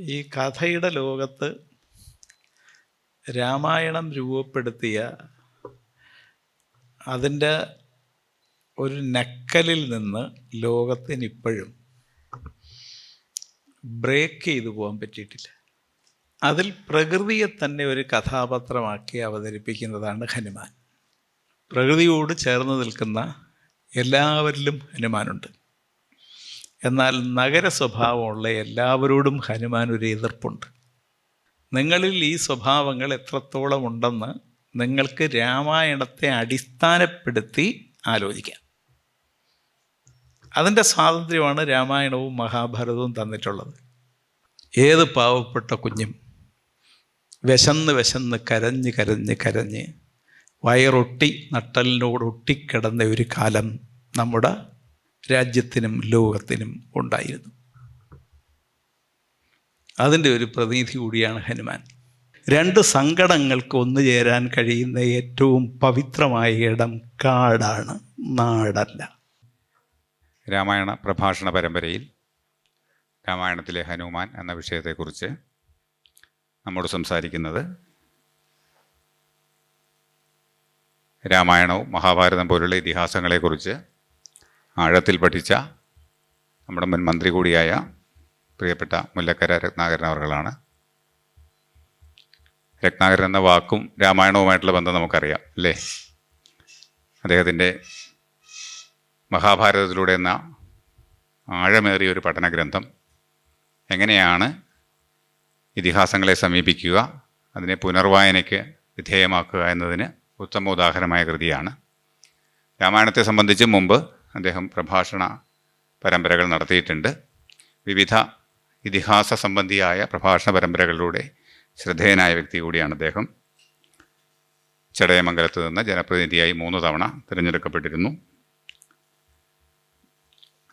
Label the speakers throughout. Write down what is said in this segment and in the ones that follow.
Speaker 1: ഈ കഥയുടെ ലോകത്ത് രാമായണം രൂപപ്പെടുത്തിയ അതിൻ്റെ ഒരു നക്കലിൽ നിന്ന് ലോകത്തിനിപ്പോഴും ബ്രേക്ക് ചെയ്തു പോകാൻ പറ്റിയിട്ടില്ല. അതിൽ പ്രകൃതിയെ തന്നെ ഒരു കഥാപാത്രമാക്കി അവതരിപ്പിക്കുന്നതാണ് ഹനുമാൻ. പ്രകൃതിയോട് ചേർന്ന് നിൽക്കുന്ന എല്ലാവരിലും ഹനുമാനുണ്ട്. എന്നാൽ നഗര സ്വഭാവമുള്ള എല്ലാവരോടും ഹനുമാൻ ഒരു എതിർപ്പുണ്ട്. നിങ്ങളിൽ ഈ സ്വഭാവങ്ങൾ എത്രത്തോളം ഉണ്ടെന്ന് നിങ്ങൾക്ക് രാമായണത്തെ അടിസ്ഥാനപ്പെടുത്തി ആലോചിക്കാം. അതിൻ്റെ സ്വാതന്ത്ര്യമാണ് രാമായണവും മഹാഭാരതവും തന്നിട്ടുള്ളത്. ഏത് പാവപ്പെട്ട കുഞ്ഞും വിശന്ന് കരഞ്ഞ് കരഞ്ഞ് കരഞ്ഞ് വയറൊട്ടി നട്ടലിനോടൊട്ടിക്കിടന്ന ഒരു കാലം നമ്മുടെ രാജ്യത്തിനും ലോകത്തിനും ഉണ്ടായിരുന്നു. അതിൻ്റെ ഒരു പ്രതിനിധി കൂടിയാണ് ഹനുമാൻ. രണ്ട് സങ്കടങ്ങൾക്ക് ഒന്നു ചേരാൻ കഴിയുന്ന ഏറ്റവും പവിത്രമായ ഇടം കാടാണ്, നാടല്ല.
Speaker 2: രാമായണ പ്രഭാഷണ പരമ്പരയിൽ രാമായണത്തിലെ ഹനുമാൻ എന്ന വിഷയത്തെക്കുറിച്ച് നമ്മോട് സംസാരിക്കുന്നത് രാമായണവും മഹാഭാരതം പോലുള്ള ഇതിഹാസങ്ങളെക്കുറിച്ച് ആഴത്തിൽ പഠിച്ച നമ്മുടെ മുൻ മന്ത്രി കൂടിയായ പ്രിയപ്പെട്ട മുല്ലക്കര രത്നാകരൻ അവർകളാണ്. രത്നാകരൻ എന്ന വാക്കും രാമായണവുമായിട്ടുള്ള ബന്ധം നമുക്കറിയാം അല്ലേ? അദ്ദേഹത്തിൻ്റെ മഹാഭാരതത്തിലൂടെ എന്ന ആഴമേറിയ ഒരു പഠനഗ്രന്ഥം എങ്ങനെയാണ് ഇതിഹാസങ്ങളെ സമീപിക്കുക, അതിനെ പുനർവായനയ്ക്ക് വിധേയമാക്കുക എന്നതിന് ഉത്തമ ഉദാഹരണമായ കൃതിയാണ്. രാമായണത്തെ സംബന്ധിച്ച് മുമ്പ് അദ്ദേഹം പ്രഭാഷണ പരമ്പരകൾ നടത്തിയിട്ടുണ്ട്. വിവിധ ഇതിഹാസ സംബന്ധിയായ പ്രഭാഷണ പരമ്പരകളിലൂടെ ശ്രദ്ധേയനായ വ്യക്തി കൂടിയാണ് അദ്ദേഹം. ചടയമംഗലത്ത് നിന്ന് ജനപ്രതിനിധിയായി 3 തവണ തിരഞ്ഞെടുക്കപ്പെട്ടിരുന്നു.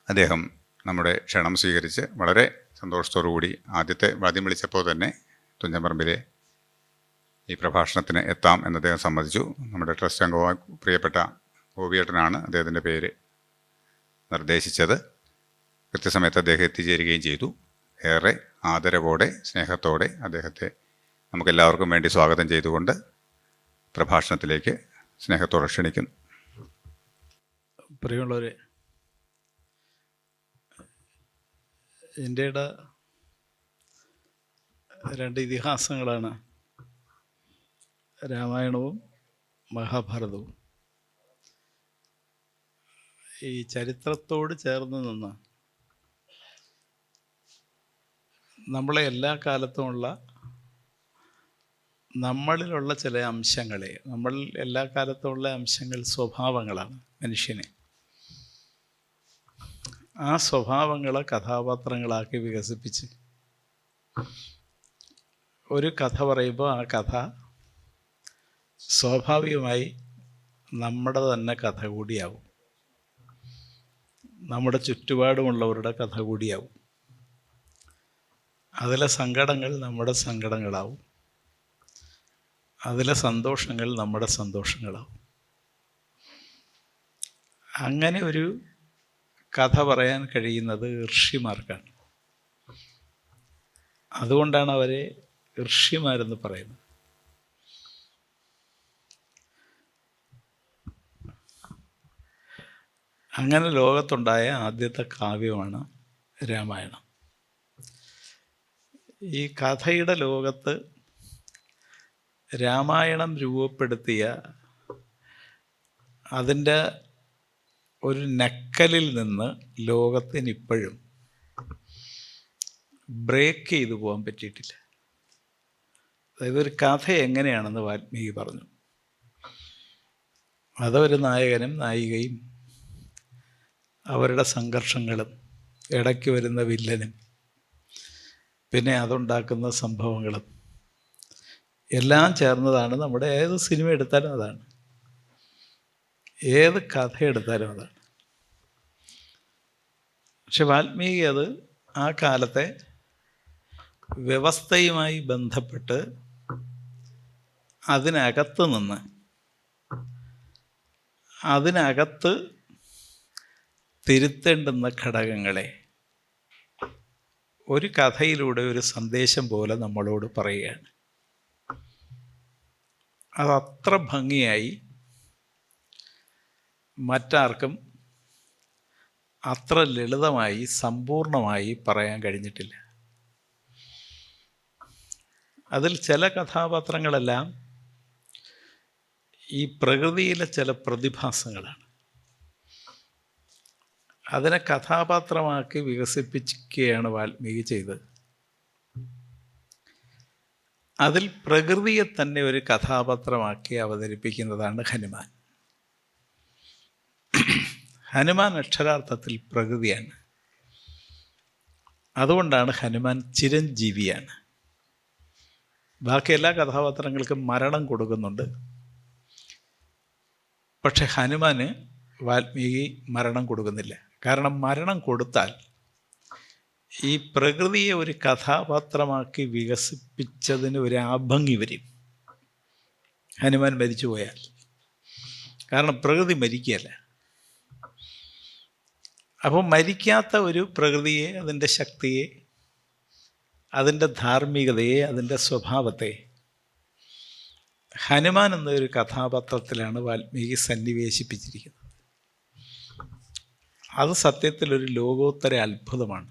Speaker 2: അദ്ദേഹം നമ്മുടെ ക്ഷണം സ്വീകരിച്ച് വളരെ സന്തോഷത്തോടു കൂടി ആദ്യം വിളിച്ചപ്പോൾ തന്നെ തുഞ്ചൻപറമ്പിലെ ഈ പ്രഭാഷണത്തിന് എത്താം എന്ന് അദ്ദേഹം സമ്മതിച്ചു. നമ്മുടെ ട്രസ്റ്റ് അംഗമായ പ്രിയപ്പെട്ട ഗോപിയേട്ടനാണ് അദ്ദേഹത്തിൻ്റെ പേര് നിർദ്ദേശിച്ചത്. കൃത്യസമയത്ത് അദ്ദേഹം എത്തിച്ചേരുകയും ചെയ്തു. ഏറെ ആദരവോടെ സ്നേഹത്തോടെ അദ്ദേഹത്തെ നമുക്കെല്ലാവർക്കും വേണ്ടി സ്വാഗതം ചെയ്തുകൊണ്ട് പ്രഭാഷണത്തിലേക്ക് സ്നേഹത്തോടെ ക്ഷണിക്കുന്നു.
Speaker 1: പ്രിയമുള്ളവരെ, ഇന്ത്യയുടെ 2 ഇതിഹാസങ്ങളാണ് രാമായണവും മഹാഭാരതവും. ഈ ചരിത്രത്തോട് ചേർന്ന് നിന്ന് നമ്മളെ എല്ലാ കാലത്തുമുള്ള നമ്മളിലുള്ള ചില അംശങ്ങളെ, നമ്മൾ എല്ലാ കാലത്തുമുള്ള അംശങ്ങൾ സ്വഭാവങ്ങളാണ് മനുഷ്യനെ. ആ സ്വഭാവങ്ങളെ കഥാപാത്രങ്ങളാക്കി വികസിപ്പിച്ച് ഒരു കഥ പറയുമ്പോൾ ആ കഥ സ്വാഭാവികമായി നമ്മുടെ തന്നെ കഥ കൂടിയാവും, നമ്മുടെ ചുറ്റുപാടുമുള്ളവരുടെ കഥ കൂടിയാവും. അതിലെ സങ്കടങ്ങൾ നമ്മുടെ സങ്കടങ്ങളാവും, അതിലെ സന്തോഷങ്ങൾ നമ്മുടെ സന്തോഷങ്ങളാവും. അങ്ങനെ ഒരു കഥ പറയാൻ കഴിയുന്നത് ഋഷിമാർക്കാണ്. അതുകൊണ്ടാണ് അവരെ ഋഷിമാരെന്ന് പറയുന്നത്. അങ്ങനെ ലോകത്തുണ്ടായ ആദ്യത്തെ കാവ്യമാണ് രാമായണം. ഈ കഥയുടെ ലോകത്ത് രാമായണം രൂപപ്പെടുത്തിയ അതിൻ്റെ ഒരു നക്കലിൽ നിന്ന് ലോകത്തിനിപ്പോഴും ബ്രേക്ക് ചെയ്തു പോകാൻ പറ്റിയിട്ടില്ല. അതായത് ഒരു കഥ എങ്ങനെയാണെന്ന് വാൽമീകി പറഞ്ഞു. അതൊരു നായകനും നായികയും അവരുടെ സംഘർഷങ്ങളും ഇടയ്ക്ക് വരുന്ന വില്ലനും പിന്നെ അതുണ്ടാക്കുന്ന സംഭവങ്ങളും എല്ലാം ചേർന്നതാണ്. നമ്മുടെ ഏത് സിനിമ എടുത്താലും അതാണ്, ഏത് കഥ എടുത്താലും അതാണ്. പക്ഷെ വാൽമീകി അത് ആ കാലത്തെ വ്യവസ്ഥയുമായി ബന്ധപ്പെട്ട് അതിനകത്ത് തിരുത്തേണ്ടുന്ന ഘടകങ്ങളെ ഒരു കഥയിലൂടെ ഒരു സന്ദേശം പോലെ നമ്മളോട് പറയുകയാണ്. അതത്ര ഭംഗിയായി മറ്റാർക്കും അത്ര ലളിതമായി സമ്പൂർണമായി പറയാൻ കഴിഞ്ഞിട്ടില്ല. അതിൽ ചില കഥാപാത്രങ്ങളെല്ലാം ഈ പ്രകൃതിയിലെ ചില പ്രതിഭാസങ്ങളാണ്. അതിനെ കഥാപാത്രമാക്കി വികസിപ്പിക്കുകയാണ് വാൽമീകി ചെയ്തത്. അതിൽ പ്രകൃതിയെ തന്നെ ഒരു കഥാപാത്രമാക്കി അവതരിപ്പിക്കുന്നതാണ് ഹനുമാൻ. ഹനുമാൻ അക്ഷരാർത്ഥത്തിൽ പ്രകൃതിയാണ്. അതുകൊണ്ടാണ് ഹനുമാൻ ചിരഞ്ജീവിയാണ്. ബാക്കി എല്ലാ കഥാപാത്രങ്ങൾക്കും മരണം കൊടുക്കുന്നുണ്ട്. പക്ഷെ ഹനുമാന് വാൽമീകി മരണം കൊടുക്കുന്നില്ല. കാരണം മരണം കൊടുത്താൽ ഈ പ്രകൃതിയെ ഒരു കഥാപാത്രമാക്കി വികസിപ്പിച്ചതിന് ഒരു അഭംഗി വരും ഹനുമാൻ മരിച്ചു പോയാൽ. കാരണം പ്രകൃതി മരിക്കുകയല്ല. അപ്പോൾ മരിക്കാത്ത ഒരു പ്രകൃതിയെ, അതിൻ്റെ ശക്തിയെ, അതിൻ്റെ ധാർമ്മികതയെ, അതിൻ്റെ സ്വഭാവത്തെ ഹനുമാൻ എന്നൊരു കഥാപാത്രത്തിലാണ് വാൽമീകി സന്നിവേശിപ്പിച്ചിരിക്കുന്നത്. അത് സത്യത്തിലൊരു ലോകോത്തര അത്ഭുതമാണ്.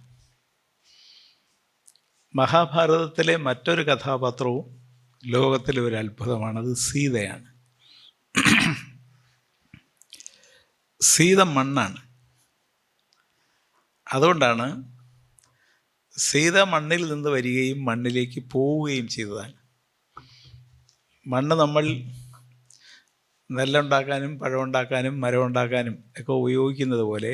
Speaker 1: മഹാഭാരതത്തിലെ മറ്റൊരു കഥാപാത്രവും ലോകത്തിലെ ഒരു അത്ഭുതമാണ്. അത് സീതയാണ്. സീത മണ്ണാണ്. അതുകൊണ്ടാണ് സീത മണ്ണിൽ നിന്ന് വരികയും മണ്ണിലേക്ക് പോവുകയും ചെയ്തതാണ്. മണ്ണ് നമ്മൾ നെല്ലുണ്ടാക്കാനും പഴമുണ്ടാക്കാനും മരമുണ്ടാക്കാനും ഒക്കെ ഉപയോഗിക്കുന്നത് പോലെ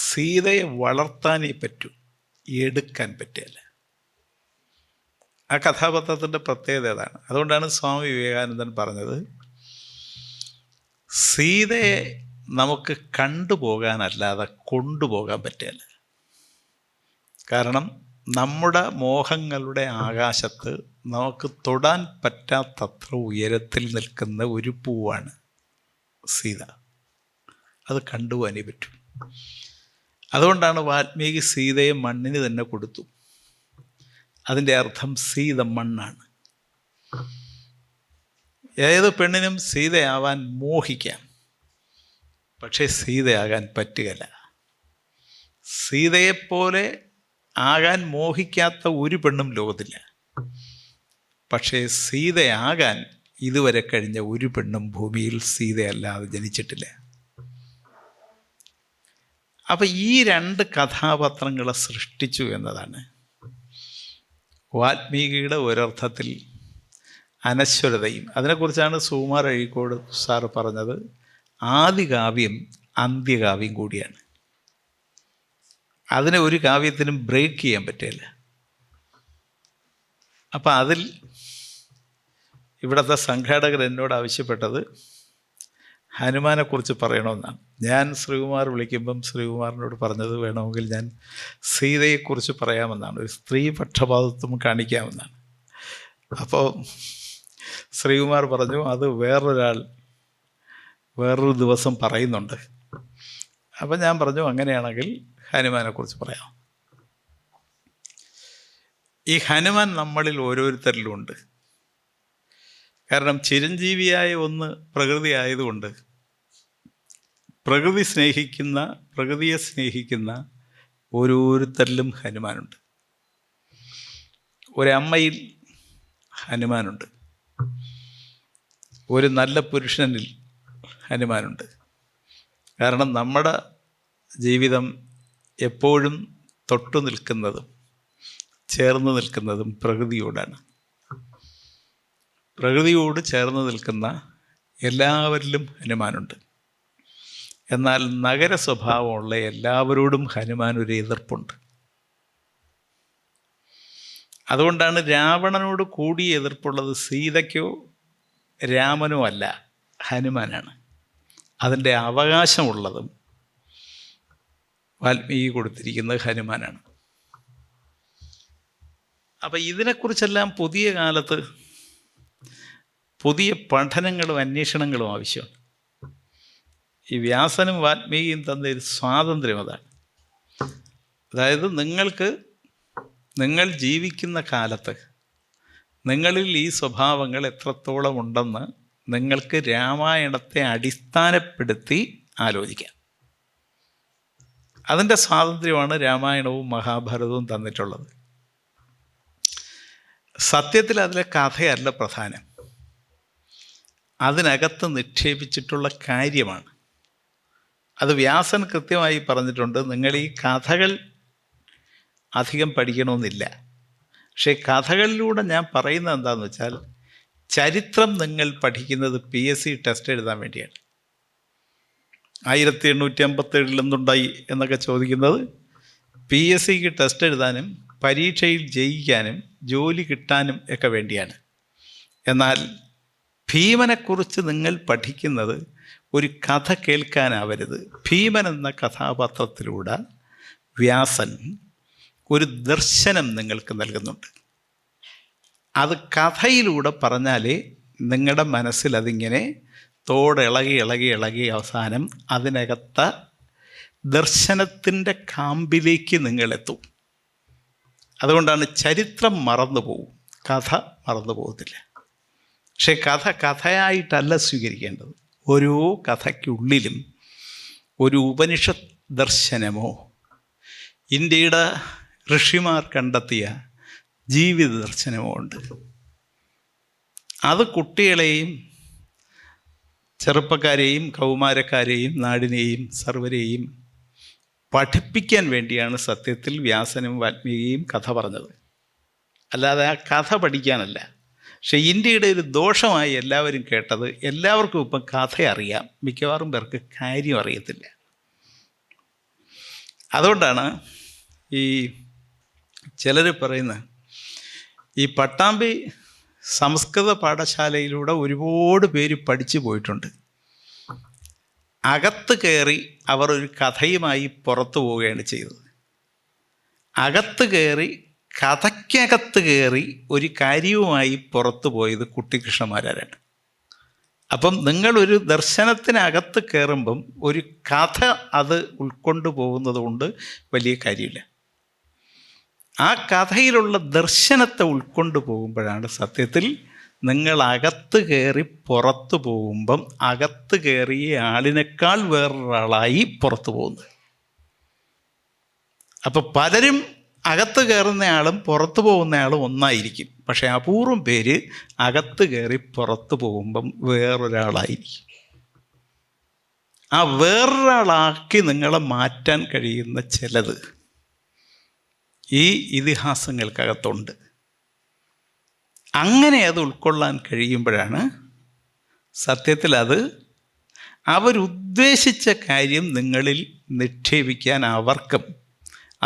Speaker 1: സീതയെ വളർത്താനേ പറ്റൂ, എടുക്കാൻ പറ്റില്ല. ആ കഥാപാത്രത്തിൻ്റെ പ്രത്യേകത അതാണ്. അതുകൊണ്ടാണ് സ്വാമി വിവേകാനന്ദൻ പറഞ്ഞത്, സീതയെ നമുക്ക് കണ്ടുപോകാനല്ലാതെ കൊണ്ടുപോകാൻ പറ്റില്ല. കാരണം നമ്മുടെ മോഹങ്ങളുടെ ആകാശത്ത് നമുക്ക് തൊടാൻ പറ്റാത്തത്ര ഉയരത്തിൽ നിൽക്കുന്ന ഒരു പൂവാണ് സീത. അത് കണ്ടുപോകാനേ പറ്റും. അതുകൊണ്ടാണ് വാൽമീകി സീതയെ മണ്ണിന് തന്നെ കൊടുത്തു. അതിൻ്റെ അർത്ഥം സീത മണ്ണാണ്. ഏത് പെണ്ണിനും സീതയാവാൻ മോഹിക്കാം, പക്ഷേ സീതയാകാൻ പറ്റുകയില്ല. സീതയെപ്പോലെ ആകാൻ മോഹിക്കാത്ത ഒരു പെണ്ണും ലോകത്തില്ല. പക്ഷേ സീതയാകാൻ ഇതുവരെ കഴിഞ്ഞ ഒരു പെണ്ണും ഭൂമിയിൽ സീതയല്ലാതെ ജനിച്ചിട്ടില്ല. അപ്പം ഈ രണ്ട് കഥാപാത്രങ്ങളെ സൃഷ്ടിച്ചു എന്നതാണ് വാൽമീകിയുടെ ഒരർത്ഥത്തിൽ അനശ്വരതയും. അതിനെക്കുറിച്ചാണ് സുകുമാർ അഴീക്കോട് സാറ് പറഞ്ഞത്, ആദികാവ്യം അന്ത്യകാവ്യം കൂടിയാണ്. അതിനെ ഒരു കാവ്യത്തിനും ബ്രേക്ക് ചെയ്യാൻ പറ്റില്ല. അപ്പം അതിൽ ഇവിടുത്തെ സംഘാടകർ എന്നോട് ആവശ്യപ്പെട്ടത് ഹനുമാനെക്കുറിച്ച് പറയണമെന്നാണ്. ഞാൻ ശ്രീകുമാർ വിളിക്കുമ്പം ശ്രീകുമാറിനോട് പറഞ്ഞത് വേണമെങ്കിൽ ഞാൻ സീതയെക്കുറിച്ച് പറയാമെന്നാണ്, ഒരു സ്ത്രീ പക്ഷപാതിത്വം കാണിക്കാമെന്നാണ്. അപ്പോൾ ശ്രീകുമാർ പറഞ്ഞു അത് വേറൊരു ദിവസം പറയുന്നുണ്ട്. അപ്പം ഞാൻ പറഞ്ഞു അങ്ങനെയാണെങ്കിൽ ഹനുമാനെക്കുറിച്ച് പറയാം. ഈ ഹനുമാൻ നമ്മളിൽ ഓരോരുത്തരിലുമുണ്ട്. കാരണം ചിരഞ്ജീവിയായ ഒന്ന് പ്രകൃതി ആയതുകൊണ്ട് പ്രകൃതിയെ സ്നേഹിക്കുന്ന ഓരോരുത്തരിലും ഹനുമാനുണ്ട്. ഒരമ്മയിൽ ഹനുമാനുണ്ട്, ഒരു നല്ല പുരുഷനിൽ ഹനുമാനുണ്ട്. കാരണം നമ്മുടെ ജീവിതം എപ്പോഴും തൊട്ടു നിൽക്കുന്നതും ചേർന്ന് നിൽക്കുന്നതും പ്രകൃതിയോടാണ്. പ്രകൃതിയോട് ചേർന്ന് നിൽക്കുന്ന എല്ലാവരിലും ഹനുമാനുണ്ട്. എന്നാൽ നഗര സ്വഭാവമുള്ള എല്ലാവരോടും ഹനുമാൻ ഒരു എതിർപ്പുണ്ട്. അതുകൊണ്ടാണ് രാവണനോട് കൂടിയ എതിർപ്പുള്ളത് സീതയ്ക്കോ രാമനോ അല്ല, ഹനുമാനാണ്. അതിൻ്റെ അവകാശമുള്ളതും വാൽമീകി കൊടുത്തിരിക്കുന്നത് ഹനുമാനാണ്. അപ്പം ഇതിനെക്കുറിച്ചെല്ലാം പുതിയ കാലത്ത് പുതിയ പഠനങ്ങളും അന്വേഷണങ്ങളും ആവശ്യമാണ്. ഈ വ്യാസനും വാൽമീകിയും തന്ന ഒരു സ്വാതന്ത്ര്യം അതാണ്. അതായത് നിങ്ങൾക്ക് നിങ്ങൾ ജീവിക്കുന്ന കാലത്ത് നിങ്ങളിൽ ഈ സ്വഭാവങ്ങൾ എത്രത്തോളം ഉണ്ടെന്ന് നിങ്ങൾക്ക് രാമായണത്തെ അടിസ്ഥാനപ്പെടുത്തി ആലോചിക്കാം. അതിൻ്റെ സ്വാതന്ത്ര്യമാണ് രാമായണവും മഹാഭാരതവും തന്നിട്ടുള്ളത്. സത്യത്തിൽ അതിലെ കഥയല്ല പ്രധാനം, അതിനകത്ത് നിക്ഷേപിച്ചിട്ടുള്ള കാര്യമാണ്. അത് വ്യാസൻ കൃത്യമായി പറഞ്ഞിട്ടുണ്ട്. നിങ്ങൾ ഈ കഥകൾ അധികം പഠിക്കണമെന്നില്ല. പക്ഷേ കഥകളിലൂടെ ഞാൻ പറയുന്നത് എന്താണെന്ന് വെച്ചാൽ, ചരിത്രം നിങ്ങൾ പഠിക്കുന്നത് PSC ടെസ്റ്റ് എഴുതാൻ വേണ്ടിയാണ്. 1857 എന്തുണ്ടായി എന്നൊക്കെ ചോദിക്കുന്നത് PSCക്ക് ടെസ്റ്റ് എഴുതാനും പരീക്ഷയിൽ ജയിക്കാനും ജോലി കിട്ടാനും ഒക്കെ വേണ്ടിയാണ്. എന്നാൽ ഭീമനെക്കുറിച്ച് നിങ്ങൾ പഠിക്കുന്നത് ഒരു കഥ കേൾക്കാനാവരുത്. ഭീമൻ എന്ന കഥാപാത്രത്തിലൂടെ വ്യാസൻ ഒരു ദർശനം നിങ്ങൾക്ക് നൽകുന്നുണ്ട്. അത് കഥയിലൂടെ പറഞ്ഞാലേ നിങ്ങളുടെ മനസ്സിൽ അതിങ്ങനെ തോടിളകി ഇളകി ഇളകി അവസാനം അതിനകത്ത ദർശനത്തിൻ്റെ കാമ്പിലേക്ക് നിങ്ങളെത്തും. അതുകൊണ്ടാണ് ചരിത്രം മറന്നു പോകും, കഥ മറന്നു പോകത്തില്ല. പക്ഷേ കഥ കഥയായിട്ടല്ല സ്വീകരിക്കേണ്ടത്. ഓരോ കഥയ്ക്കുള്ളിലും ഒരു ഉപനിഷത്ത് ദർശനമോ ഇന്ത്യയുടെ ഋഷിമാർ കണ്ടെത്തിയ ജീവിത ദർശനമോ ഉണ്ട്. അത് കുട്ടികളെയും ചെറുപ്പക്കാരെയും കൗമാരക്കാരെയും നാടിനെയും സർവരെയും പഠിപ്പിക്കാൻ വേണ്ടിയാണ് സത്യത്തിൽ വ്യാസനും വാൽമീകിയും കഥ പറഞ്ഞത്, അല്ലാതെ ആ കഥ പഠിക്കാനല്ല. പക്ഷെ ഇന്ത്യയുടെ ഒരു ദോഷമായി എല്ലാവരും കേട്ടത്, എല്ലാവർക്കും ഇപ്പം കഥ അറിയാം, മിക്കവാറും പേർക്ക് കാര്യം അറിയത്തില്ല. അതുകൊണ്ടാണ് ഈ ചിലർ പറയുന്നത്, ഈ പട്ടാമ്പി സംസ്കൃത പാഠശാലയിലൂടെ ഒരുപാട് പേര് പഠിച്ചു പോയിട്ടുണ്ട്. അകത്ത് കയറി അവർ ഒരു കഥയുമായി പുറത്തു പോവുകയാണ് ചെയ്തത്. അകത്ത് കയറി കഥയ്ക്കകത്ത് കയറി ഒരു കാര്യവുമായി പുറത്തു പോയത് കുട്ടിക്കൃഷ്ണമാരാരാണ്. അപ്പം നിങ്ങളൊരു ദർശനത്തിനകത്ത് കയറുമ്പം ഒരു കഥ അത് ഉൾക്കൊണ്ടു പോകുന്നത് കൊണ്ട് വലിയ കാര്യമില്ല. ആ കഥയിലുള്ള ദർശനത്തെ ഉൾക്കൊണ്ടു പോകുമ്പോഴാണ് സത്യത്തിൽ നിങ്ങൾ അകത്ത് കയറി പുറത്തു പോകുമ്പം അകത്ത് കയറിയ ആളിനേക്കാൾ വേറൊരാളായി പുറത്തു പോകുന്നത്. അപ്പം പലരും അകത്ത് കയറുന്നയാളും പുറത്തു പോകുന്നയാളും ഒന്നായിരിക്കും. പക്ഷേ അപൂർവം പേര് അകത്ത് കയറി പുറത്തു പോകുമ്പം വേറൊരാളായിരിക്കും. ആ വേറൊരാളാക്കി നിങ്ങളെ മാറ്റാൻ കഴിയുന്ന ചിലത് ഈ ഇതിഹാസങ്ങൾക്കകത്തുണ്ട്. അങ്ങനെ അത് ഉൾക്കൊള്ളാൻ കഴിയുമ്പോഴാണ് സത്യത്തിൽ അത് അവരുദ്ദേശിച്ച കാര്യം നിങ്ങളിൽ നിക്ഷേപിക്കാൻ അവർക്കും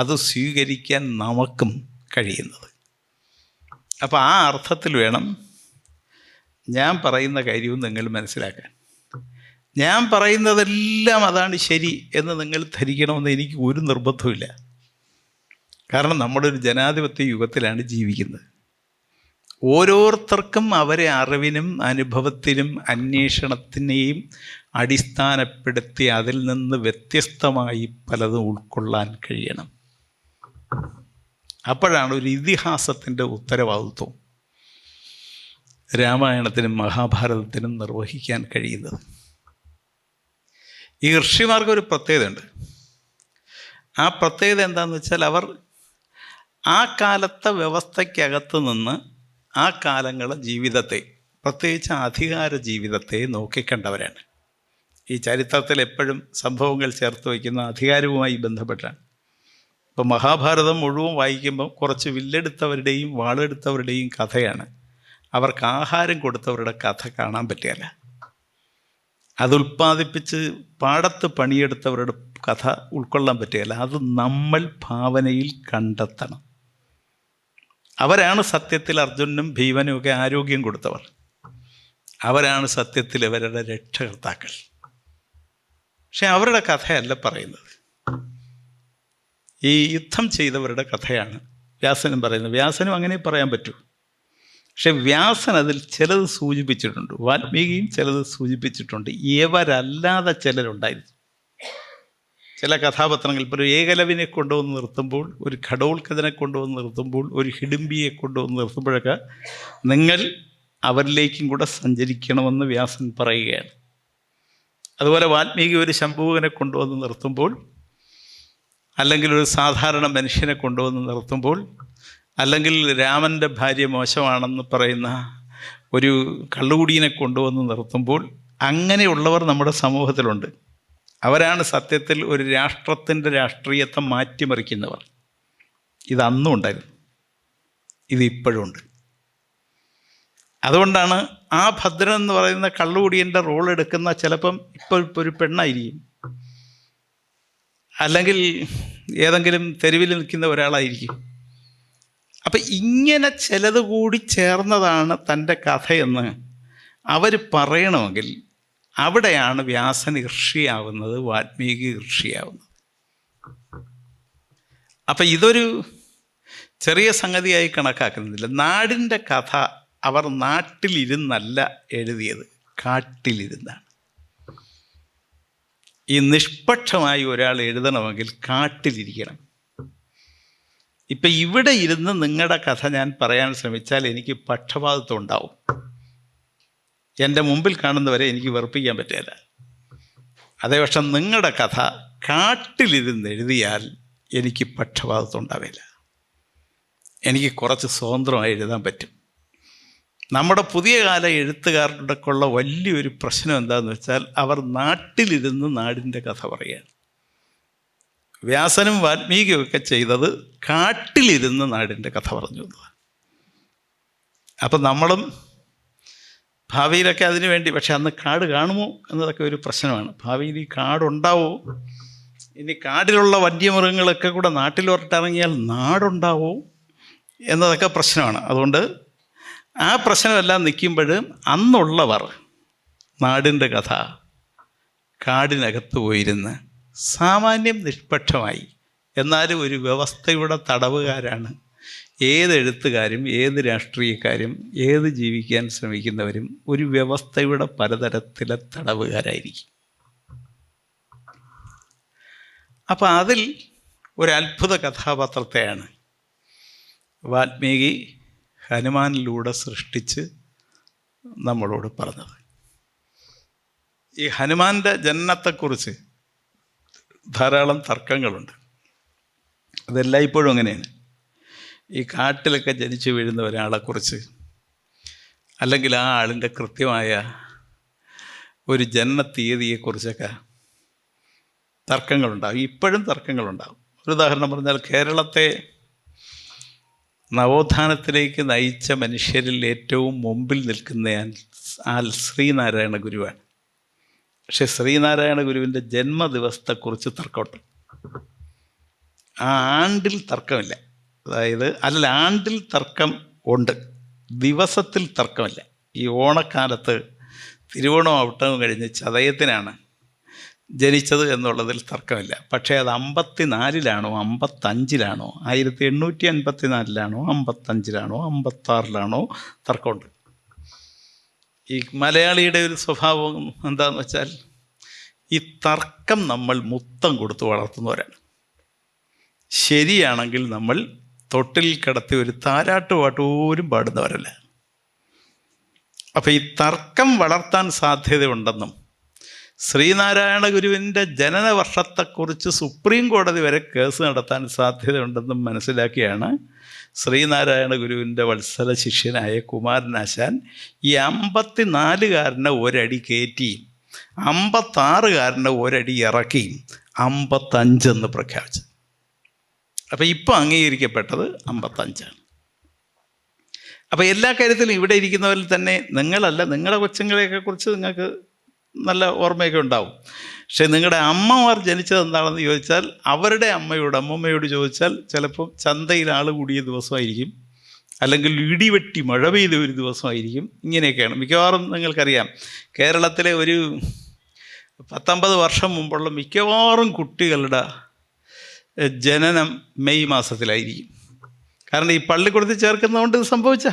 Speaker 1: അത് സ്വീകരിക്കാൻ നമുക്കും കഴിയുന്നത്. അപ്പോൾ ആ അർത്ഥത്തിൽ വേണം ഞാൻ പറയുന്ന കാര്യവും നിങ്ങൾ മനസ്സിലാക്കാൻ. ഞാൻ പറയുന്നതെല്ലാം അതാണ് ശരി എന്ന് നിങ്ങൾ ധരിക്കണമെന്ന് എനിക്ക് ഒരു നിർബന്ധവുമില്ല. കാരണം നമ്മളൊരു ജനാധിപത്യ യുഗത്തിലാണ് ജീവിക്കുന്നത്. ഓരോരുത്തർക്കും അവരെ അറിവിനും അനുഭവത്തിനും അന്വേഷണത്തിനെയും അടിസ്ഥാനപ്പെടുത്തി അതിൽ നിന്ന് വ്യത്യസ്തമായി പലതും ഉൾക്കൊള്ളാൻ കഴിയണം. അപ്പോഴാണ് ഒരു ഇതിഹാസത്തിൻ്റെ ഉത്തരവാദിത്വം രാമായണത്തിനും മഹാഭാരതത്തിനും നിർവഹിക്കാൻ കഴിയുന്നത്. ഈ ഋഷിമാർക്കൊരു പ്രത്യേകതയുണ്ട്. ആ പ്രത്യേകത എന്താണെന്ന് വെച്ചാൽ, അവർ ആ കാലത്തെ വ്യവസ്ഥയ്ക്കകത്ത് നിന്ന് ആ കാലങ്ങളെ ജീവിതത്തെ, പ്രത്യേകിച്ച് അധികാര ജീവിതത്തെ നോക്കിക്കണ്ടവരാണ്. ഈ ചരിത്രത്തിൽ എപ്പോഴും സംഭവങ്ങൾ ചേർത്ത് വയ്ക്കുന്ന അധികാരവുമായി ബന്ധപ്പെട്ടാണ്. ഇപ്പോൾ മഹാഭാരതം മുഴുവൻ വായിക്കുമ്പം കുറച്ച് വില്ലെടുത്തവരുടെയും വാളെടുത്തവരുടെയും കഥയാണ്. അവർക്ക് ആഹാരം കൊടുത്തവരുടെ കഥ കാണാൻ പറ്റില്ല. അതുൽപ്പാദിപ്പിച്ച് പാടത്ത് പണിയെടുത്തവരുടെ കഥ ഉൾക്കൊള്ളാൻ പറ്റുകയില്ല. അത് നമ്മൾ ഭാവനയിൽ കണ്ടെത്തണം. അവരാണ് സത്യത്തിൽ അർജുനനും ഭീമനും ഒക്കെ ആരോഗ്യം കൊടുത്തവർ. അവരാണ് സത്യത്തിൽ അവരുടെ രക്ഷകർത്താക്കൾ. പക്ഷെ അവരുടെ കഥയല്ല പറയുന്നത്. ഈ യുദ്ധം ചെയ്തവരുടെ കഥയാണ് വ്യാസനും പറയുന്നത്. വ്യാസനും അങ്ങനെ പറയാൻ പറ്റൂ. പക്ഷെ വ്യാസൻ അതിൽ ചിലത് സൂചിപ്പിച്ചിട്ടുണ്ട്, വാൽമീകിയും ചിലത് സൂചിപ്പിച്ചിട്ടുണ്ട്. ഇവരല്ലാതെ ചിലരുണ്ടായിരുന്നു. ചില കഥാപാത്രങ്ങൾ ഇപ്പോൾ ഒരു ഏകലവിനെ കൊണ്ടുവന്ന് നിർത്തുമ്പോൾ, ഒരു ഘടോത്കചനെ കൊണ്ടുവന്ന് നിർത്തുമ്പോൾ, ഒരു ഹിഡിംബിയെ കൊണ്ടുവന്ന് നിർത്തുമ്പോഴൊക്കെ നിങ്ങൾ അവരിലേക്കും കൂടെ സഞ്ചരിക്കണമെന്ന് വ്യാസൻ പറയുകയാണ്. അതുപോലെ വാൽമീകി ഒരു ശംഭുവിനെ കൊണ്ടുവന്ന് നിർത്തുമ്പോൾ, അല്ലെങ്കിൽ ഒരു സാധാരണ മനുഷ്യനെ കൊണ്ടുവന്ന് നിർത്തുമ്പോൾ, അല്ലെങ്കിൽ രാമൻ്റെ ഭാര്യ മോശമാണെന്ന് പറയുന്ന ഒരു കള്ളുകുടിയനെ കൊണ്ടുവന്ന് നിർത്തുമ്പോൾ, അങ്ങനെയുള്ളവർ നമ്മുടെ സമൂഹത്തിലുണ്ട്. അവരാണ് സത്യത്തിൽ ഒരു രാഷ്ട്രത്തിൻ്റെ രാഷ്ട്രീയത്തെ മാറ്റിമറിക്കുന്നവർ. ഇതന്നും ഉണ്ടായിരുന്നു, ഇതിപ്പോഴുണ്ട്. അതുകൊണ്ടാണ് ആ ഭദ്രൻ എന്ന് പറയുന്ന കള്ളുകുടിയൻ്റെ റോൾ എടുക്കുന്ന ചിലപ്പം ഇപ്പോൾ ഒരു പെണ്ണായിരിക്കും, അല്ലെങ്കിൽ ഏതെങ്കിലും തെരുവിൽ നിൽക്കുന്ന ഒരാളായിരിക്കും. അപ്പം ഇങ്ങനെ ചിലത് കൂടി ചേർന്നതാണ് തൻ്റെ കഥയെന്ന് അവർ പറയണമെങ്കിൽ അവിടെയാണ് വ്യാസൻ ഋഷിയാവുന്നത്, വാൽമീകി ഋഷിയാവുന്നത്. അപ്പം ഇതൊരു ചെറിയ സംഗതിയായി കണക്കാക്കുന്നില്ല. നാടിൻ്റെ കഥ അവർ നാട്ടിലിരുന്നല്ല എഴുതിയത്, കാട്ടിലിരുന്നാണ്. ഈ നിഷ്പക്ഷമായി ഒരാൾ എഴുതണമെങ്കിൽ കാട്ടിലിരിക്കണം. ഇപ്പം ഇവിടെ ഇരുന്ന് നിങ്ങളുടെ കഥ ഞാൻ പറയാൻ ശ്രമിച്ചാൽ എനിക്ക് പക്ഷപാതിത്വം ഉണ്ടാവും. എൻ്റെ മുമ്പിൽ കാണുന്നവരെ എനിക്ക് വെറുപ്പിക്കാൻ പറ്റില്ല. അതേപക്ഷം നിങ്ങളുടെ കഥ കാട്ടിലിരുന്ന് എഴുതിയാൽ എനിക്ക് പക്ഷപാതിത്വം ഉണ്ടാവില്ല. എനിക്ക് കുറച്ച് സ്വതന്ത്രമായി എഴുതാൻ പറ്റും. നമ്മുടെ പുതിയ കാല എഴുത്തുകാരുടെയൊക്കെയുള്ള വലിയൊരു പ്രശ്നം എന്താണെന്ന് വെച്ചാൽ അവർ നാട്ടിലിരുന്ന് നാടിൻ്റെ കഥ പറയുകയാണ്. വ്യാസനും വാൽമീകിയൊക്കെ ചെയ്തത് കാട്ടിലിരുന്ന് നാടിൻ്റെ കഥ പറഞ്ഞു എന്നതാണ്. അപ്പം നമ്മളും ഭാവിയിലൊക്കെ അതിനു വേണ്ടി, പക്ഷെ അന്ന് കാട് കാണുമോ എന്നതൊക്കെ ഒരു പ്രശ്നമാണ്. ഭാവിയിൽ ഈ കാടുണ്ടാവോ, ഇനി കാടിലുള്ള വന്യമൃഗങ്ങളൊക്കെ കൂടെ നാട്ടിലോട്ടിറങ്ങിയാൽ നാടുണ്ടാവോ എന്നതൊക്കെ പ്രശ്നമാണ്. അതുകൊണ്ട് ആ പ്രശ്നമെല്ലാം നിൽക്കുമ്പോൾ അന്നുള്ളവർ നാടിൻ്റെ കഥ കാടിനകത്ത് പോയിരുന്ന് സാമാന്യം നിഷ്പക്ഷമായി, എന്നാലും ഒരു വ്യവസ്ഥയുടെ തടവുകാരാണ് ഏത് എഴുത്തുകാരും ഏത് രാഷ്ട്രീയക്കാരും ഏത് ജീവിക്കാൻ ശ്രമിക്കുന്നവരും ഒരു വ്യവസ്ഥയുടെ പലതരത്തിലെ തടവുകാരായിരിക്കും. അപ്പം അതിൽ ഒരത്ഭുത കഥാപാത്രത്തെയാണ് വാൽമീകി ഹനുമാനിലൂടെ സൃഷ്ടിച്ച് നമ്മളോട് പറഞ്ഞത്. ഈ ഹനുമാൻ്റെ ജനനത്തെക്കുറിച്ച് ധാരാളം തർക്കങ്ങളുണ്ട്. അതെല്ലായ്പ്പോഴും അങ്ങനെയാണ്. ഈ കാട്ടിലൊക്കെ ജനിച്ചു വീഴുന്ന ഒരാളെക്കുറിച്ച്, അല്ലെങ്കിൽ ആ ആളിൻ്റെ കൃത്യമായ ഒരു ജനന തീയതിയെക്കുറിച്ചൊക്കെ തർക്കങ്ങളുണ്ടാകും. ഇപ്പോഴും തർക്കങ്ങളുണ്ടാകും. ഒരു ഉദാഹരണം പറഞ്ഞാൽ, കേരളത്തെ നവോത്ഥാനത്തിലേക്ക് നയിച്ച മനുഷ്യരിൽ ഏറ്റവും മുമ്പിൽ നിൽക്കുന്ന ആൾ ശ്രീനാരായണ ഗുരുവാണ്. പക്ഷെ ശ്രീനാരായണ ഗുരുവിൻ്റെ ജന്മദിവസത്തെക്കുറിച്ച് തർക്കമുണ്ട്. ആ ആണ്ടിൽ തർക്കമില്ല. അതായത് ആണ്ടിൽ തർക്കം ഉണ്ട്, ദിവസത്തിൽ തർക്കമില്ല. ഈ ഓണക്കാലത്ത് തിരുവോണം ഔട്ടവും കഴിഞ്ഞ് ചതയത്തിനാണ് ജനിച്ചത് എന്നുള്ളതിൽ തർക്കമില്ല. പക്ഷേ അത് 54-ലാണോ 55-ലാണോ 1854-ലാണോ 55-ലാണോ 56-ലാണോ തർക്കമുണ്ട്. ഈ മലയാളിയുടെ ഒരു സ്വഭാവം എന്താണെന്ന് വെച്ചാൽ, ഈ തർക്കം നമ്മൾ മുത്തം കൊടുത്ത് വളർത്തുന്നവരാണ്. ശരിയാണെങ്കിൽ നമ്മൾ തൊട്ടിൽ കിടത്തി ഒരു താരാട്ട് പാട്ട് പോലും പാടുന്നവരല്ല. അപ്പം ഈ തർക്കം വളർത്താൻ സാധ്യതയുണ്ടെന്നും ശ്രീനാരായണ ഗുരുവിൻ്റെ ജനന വർഷത്തെക്കുറിച്ച് സുപ്രീം കോടതി വരെ കേസ് നടത്താൻ സാധ്യതയുണ്ടെന്നും മനസ്സിലാക്കിയാണ് ശ്രീനാരായണ ഗുരുവിൻ്റെ വത്സല ശിഷ്യനായ കുമാരനാശാൻ ഈ 54-കാരനെ ഒരടി കയറ്റിയും 56-കാരനെ ഒരടി ഇറക്കിയും 55 എന്ന് പ്രഖ്യാപിച്ചു. അപ്പം ഇപ്പോൾ അംഗീകരിക്കപ്പെട്ടത് 55-ആണ്. അപ്പോൾ എല്ലാ കാര്യത്തിലും ഇവിടെ ഇരിക്കുന്നവരിൽ തന്നെ നിങ്ങളല്ല, നിങ്ങളുടെ കൊച്ചുങ്ങളെയൊക്കെ കുറിച്ച് നിങ്ങൾക്ക് നല്ല ഓർമ്മയൊക്കെ ഉണ്ടാവും. പക്ഷേ നിങ്ങളുടെ അമ്മമാർ ജനിച്ചത് എന്താണെന്ന് ചോദിച്ചാൽ, അവരുടെ അമ്മയോട് ചോദിച്ചാൽ ചിലപ്പോൾ ചന്തയിൽ ആൾ കൂടിയ ദിവസമായിരിക്കും, അല്ലെങ്കിൽ ഇടിവെട്ടി മഴ പെയ്ത ഒരു ദിവസമായിരിക്കും. ഇങ്ങനെയൊക്കെയാണ് മിക്കവാറും. നിങ്ങൾക്കറിയാം, കേരളത്തിലെ ഒരു 19 വർഷം മുമ്പുള്ള മിക്കവാറും കുട്ടികളുടെ ജനനം മെയ് മാസത്തിലായിരിക്കും. കാരണം ഈ പള്ളിക്കൂടത്തിൽ ചേർക്കുന്നതുകൊണ്ട് ഇത് സംഭവിച്ച.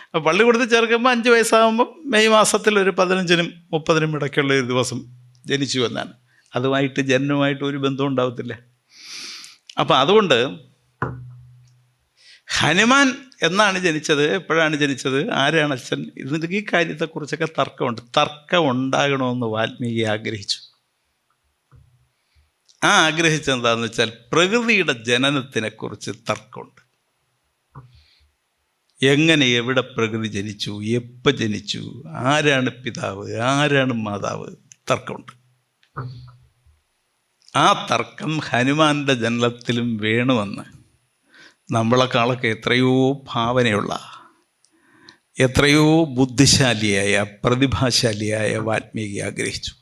Speaker 1: അപ്പോൾ പള്ളിക്കൂടത്തിൽ ചേർക്കുമ്പോൾ 5 വയസ്സാകുമ്പം മെയ് മാസത്തിൽ ഒരു 15-നും 30-നും ഇടയ്ക്കുള്ള ഒരു ദിവസം ജനിച്ചു എന്നാണ്. അതുമായിട്ട് ജനനവുമായിട്ട് ഒരു ബന്ധവും ഉണ്ടാവത്തില്ല. അപ്പം അതുകൊണ്ട് ഹനുമാൻ എന്നാണ് ജനിച്ചത്, എപ്പോഴാണ് ജനിച്ചത്, ആരാണ് അച്ഛൻ, ഇതിൻ്റെ ഈ കാര്യത്തെക്കുറിച്ചൊക്കെ തർക്കമുണ്ട്. തർക്കം ഉണ്ടാകണമെന്ന് വാൽമീകി ആഗ്രഹിച്ചു. ആഗ്രഹിച്ചെന്താണെന്ന് വെച്ചാൽ പ്രകൃതിയുടെ ജനനത്തിനെക്കുറിച്ച് തർക്കമുണ്ട്. എങ്ങനെ, എവിടെ പ്രകൃതി ജനിച്ചു, എപ്പോൾ ജനിച്ചു, ആരാണ് പിതാവ്, ആരാണ് മാതാവ്, തർക്കമുണ്ട്. ആ തർക്കം ഹനുമാന്റെ ജനനത്തിലും വേണമെന്ന് നമ്മളെക്കാളൊക്കെ എത്രയോ ഭാവനയുള്ള, എത്രയോ ബുദ്ധിശാലിയായ, പ്രതിഭാശാലിയായ വാൽമീകി ആഗ്രഹിച്ചു.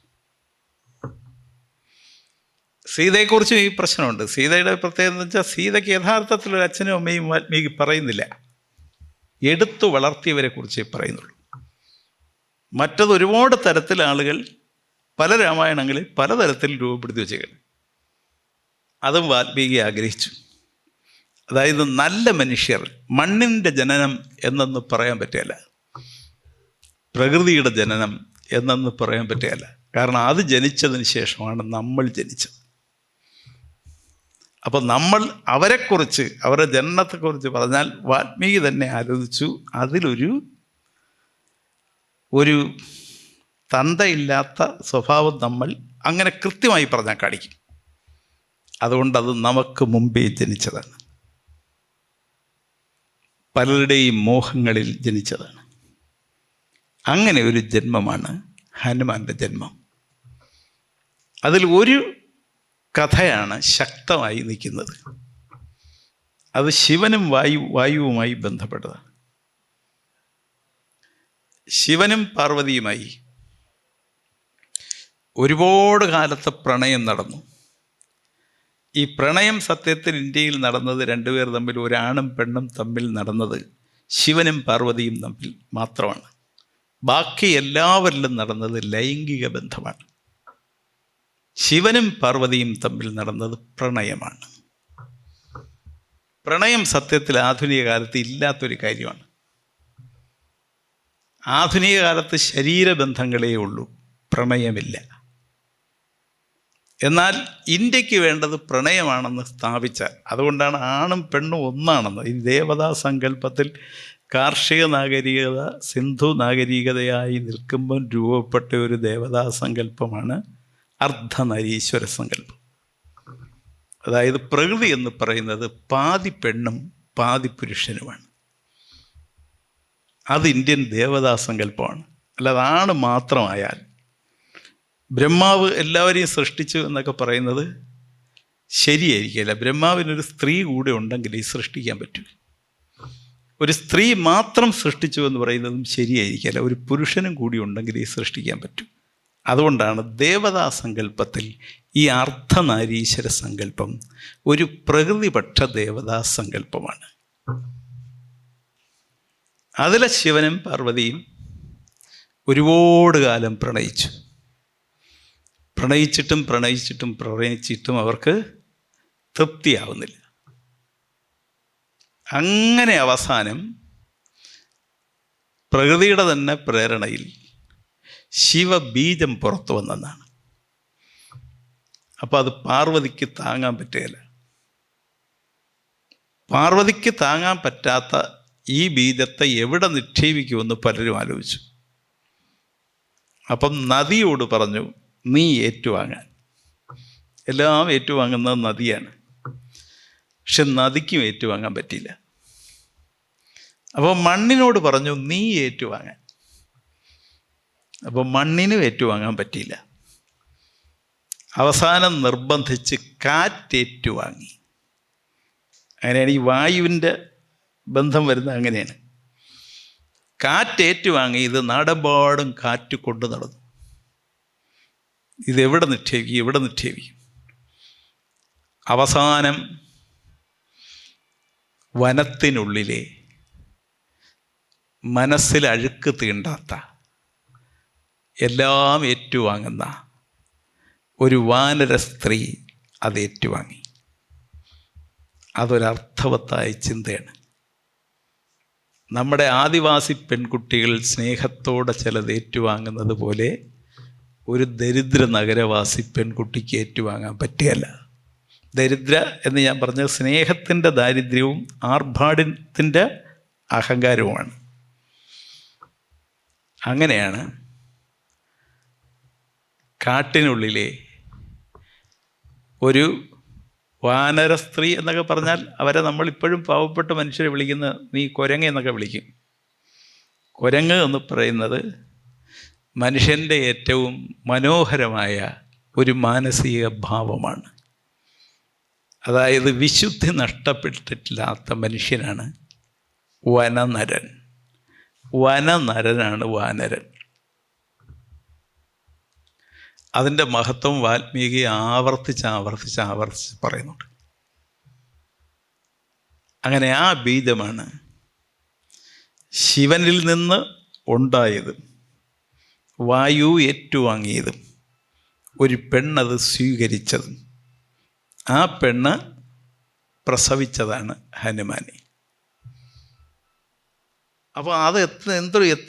Speaker 1: സീതയെക്കുറിച്ചും ഈ പ്രശ്നമുണ്ട്. സീതയുടെ പ്രത്യേകത എന്ന് വെച്ചാൽ സീതയ്ക്ക് യഥാർത്ഥത്തിൽ ഒരു അച്ഛനും അമ്മയും വാൽമീകി പറയുന്നില്ല. എടുത്തു വളർത്തിയവരെ കുറിച്ചേ പറയുന്നുള്ളൂ. മറ്റത് ഒരുപാട് തരത്തിൽ ആളുകൾ പല രാമായണങ്ങളിൽ പലതരത്തിൽ രൂപപ്പെടുത്തി വെച്ചേക്കണം. അതും വാൽമീകി ആഗ്രഹിച്ചു. അതായത് നല്ല മനുഷ്യർ, മണ്ണിൻ്റെ ജനനം എന്നൊന്ന് പറയാൻ പറ്റില്ല, പ്രകൃതിയുടെ ജനനം എന്നൊന്ന് പറയാൻ പറ്റില്ല. കാരണം അത് ജനിച്ചതിന് ശേഷമാണ് നമ്മൾ ജനിച്ചത്. അപ്പം നമ്മൾ അവരെക്കുറിച്ച്, അവരുടെ ജനനത്തെക്കുറിച്ച് പറഞ്ഞാൽ വാൽമീകി തന്നെ ആലോചിച്ചു, അതിലൊരു തന്തയില്ലാത്ത സ്വഭാവം നമ്മൾ അങ്ങനെ കൃത്യമായി പറഞ്ഞാൽ കാണിക്കും. അതുകൊണ്ടത് നമുക്ക് മുമ്പേ ജനിച്ചതാണ്, പലരുടെയും മോഹങ്ങളിൽ ജനിച്ചതാണ്. അങ്ങനെ ഒരു ജന്മമാണ് ഹനുമാന്റെ ജന്മം. അതിൽ ഒരു കഥയാണ് ശക്തമായി നിൽക്കുന്നത്. അത് ശിവനും വായുവുമായി ബന്ധപ്പെട്ടതാണ്. ശിവനും പാർവതിയുമായി ഒരുപാട് കാലത്തെ പ്രണയം നടന്നു. ഈ പ്രണയം സത്യത്തിൽ ഇന്ത്യയിൽ നടന്നത് രണ്ടുപേർ തമ്മിൽ, ഒരാണും പെണ്ണും തമ്മിൽ നടന്നത് ശിവനും പാർവതിയും തമ്മിൽ മാത്രമാണ്. ബാക്കി എല്ലാവരിലും നടന്നത് ലൈംഗിക ബന്ധമാണ്. ശിവനും പാർവതിയും തമ്മിൽ നടന്നത് പ്രണയമാണ്. പ്രണയം സത്യത്തിൽ ആധുനിക കാലത്ത് ഇല്ലാത്തൊരു കാര്യമാണ്. ആധുനിക കാലത്ത് ശരീരബന്ധങ്ങളേ ഉള്ളൂ, പ്രണയമില്ല. എന്നാൽ ഇന്ത്യക്ക് വേണ്ടത് പ്രണയമാണെന്ന് സ്ഥാപിച്ചാൽ, അതുകൊണ്ടാണ് ആണും പെണ്ണും ഒന്നാണെന്ന്. ഈ ദേവതാ സങ്കല്പത്തിൽ കാർഷിക നാഗരികത സിന്ധു നാഗരികതയായി നിൽക്കുമ്പോൾ രൂപപ്പെട്ട ഒരു ദേവതാ സങ്കല്പമാണ് അർദ്ധനരീശ്വര സങ്കല്പം. അതായത് പ്രകൃതി എന്ന് പറയുന്നത് പാതി പെണ്ണും പാതി പുരുഷനുമാണ്. അത് ഇന്ത്യൻ ദേവതാ സങ്കല്പമാണ്. അല്ലാതെ ആണ് മാത്രമായാൽ, ബ്രഹ്മാവ് എല്ലാവരെയും സൃഷ്ടിച്ചു എന്നൊക്കെ പറയുന്നത് ശരിയായിരിക്കില്ല. ബ്രഹ്മാവിനൊരു സ്ത്രീ കൂടെ ഉണ്ടെങ്കിൽ ഈ സൃഷ്ടിക്കാൻ പറ്റൂ. ഒരു സ്ത്രീ മാത്രം സൃഷ്ടിച്ചു എന്ന് പറയുന്നതും ശരിയായിരിക്കില്ല. ഒരു പുരുഷനും കൂടി ഉണ്ടെങ്കിൽ ഈ സൃഷ്ടിക്കാൻ പറ്റൂ. അതുകൊണ്ടാണ് ദേവതാ സങ്കല്പത്തിൽ ഈ അർദ്ധനാരീശ്വര സങ്കല്പം ഒരു പ്രകൃതിപക്ഷ ദേവതാ സങ്കല്പമാണ്. അതിലെ ശിവനും പാർവതിയും ഒരുപാട് കാലം പ്രണയിച്ചിട്ടും അവർക്ക് തൃപ്തിയാവുന്നില്ല. അങ്ങനെ അവസാനം പ്രകൃതിയുടെ തന്നെ പ്രേരണയിൽ ശിവബീജം പുറത്തു വന്നെന്നാണ്. അപ്പോൾ അത് പാർവതിക്ക് താങ്ങാൻ പറ്റുകയില്ല. പാർവതിക്ക് താങ്ങാൻ പറ്റാത്ത ഈ ബീജത്തെ എവിടെ നിക്ഷേപിക്കുമെന്ന് പലരും ആലോചിച്ചു. അപ്പം നദിയോട് പറഞ്ഞു, നീ ഏറ്റുവാങ്ങാൻ. എല്ലാം ഏറ്റുവാങ്ങുന്നത് നദിയാണ്. പക്ഷെ നദിക്കും ഏറ്റുവാങ്ങാൻ പറ്റിയില്ല. അപ്പോൾ മണ്ണിനോട് പറഞ്ഞു, നീ ഏറ്റുവാങ്ങാൻ. അപ്പോൾ മണ്ണിനും ഏറ്റുവാങ്ങാൻ പറ്റിയില്ല. അവസാനം നിർബന്ധിച്ച് കാറ്റേറ്റുവാങ്ങി. അങ്ങനെയാണ് ഈ വായുവിൻ്റെ ബന്ധം വരുന്നത്. അങ്ങനെയാണ് കാറ്റേറ്റുവാങ്ങി. ഇത് നാടെമ്പാടും കാറ്റ് കൊണ്ടു നടന്നു. ഇതെവിടെ നിക്ഷേപിക്കും? അവസാനം വനത്തിനുള്ളിലെ മനസ്സിൽ അഴുക്ക് തീണ്ടാത്ത എല്ലാം ഏറ്റുവാങ്ങുന്ന ഒരു വാനര സ്ത്രീ അത് ഏറ്റുവാങ്ങി. അതൊരർത്ഥവത്തായ ചിന്തയാണ്. നമ്മുടെ ആദിവാസി പെൺകുട്ടികൾ സ്നേഹത്തോടെ ചിലത് ഏറ്റുവാങ്ങുന്നത് പോലെ ഒരു ദരിദ്ര നഗരവാസി പെൺകുട്ടിക്ക് ഏറ്റുവാങ്ങാൻ പറ്റുകയല്ല. ദരിദ്ര എന്ന് ഞാൻ പറഞ്ഞത് സ്നേഹത്തിൻ്റെ ദാരിദ്ര്യവും ആർഭാടത്തിൻ്റെ അഹങ്കാരവുമാണ്. അങ്ങനെയാണ് കാട്ടിനുള്ളിലെ ഒരു വാനര സ്ത്രീ എന്നൊക്കെ പറഞ്ഞാൽ അവരെ നമ്മളിപ്പോഴും പാവപ്പെട്ട മനുഷ്യരെ വിളിക്കുന്ന നീ കുരങ്ങ് എന്നൊക്കെ വിളിക്കും. കുരങ്ങ് എന്ന് പറയുന്നത് മനുഷ്യൻ്റെ ഏറ്റവും മനോഹരമായ ഒരു മാനസിക ഭാവമാണ്. അതായത് വിശുദ്ധി നഷ്ടപ്പെട്ടിട്ടില്ലാത്ത മനുഷ്യനാണ് വനനരൻ. വനനരനാണ് വാനരൻ. അതിൻ്റെ മഹത്വം വാൽമീകി ആവർത്തിച്ച് പറയുന്നുണ്ട്. അങ്ങനെ ആ ബീജമാണ് ശിവനിൽ നിന്ന് ഉണ്ടായത്, വായു ഏറ്റുവാങ്ങിയതും ഒരു പെണ്ണത് സ്വീകരിച്ചതും ആ പെണ്ണ് പ്രസവിച്ചതാണ് ഹനുമാനെ. അപ്പോൾ അത്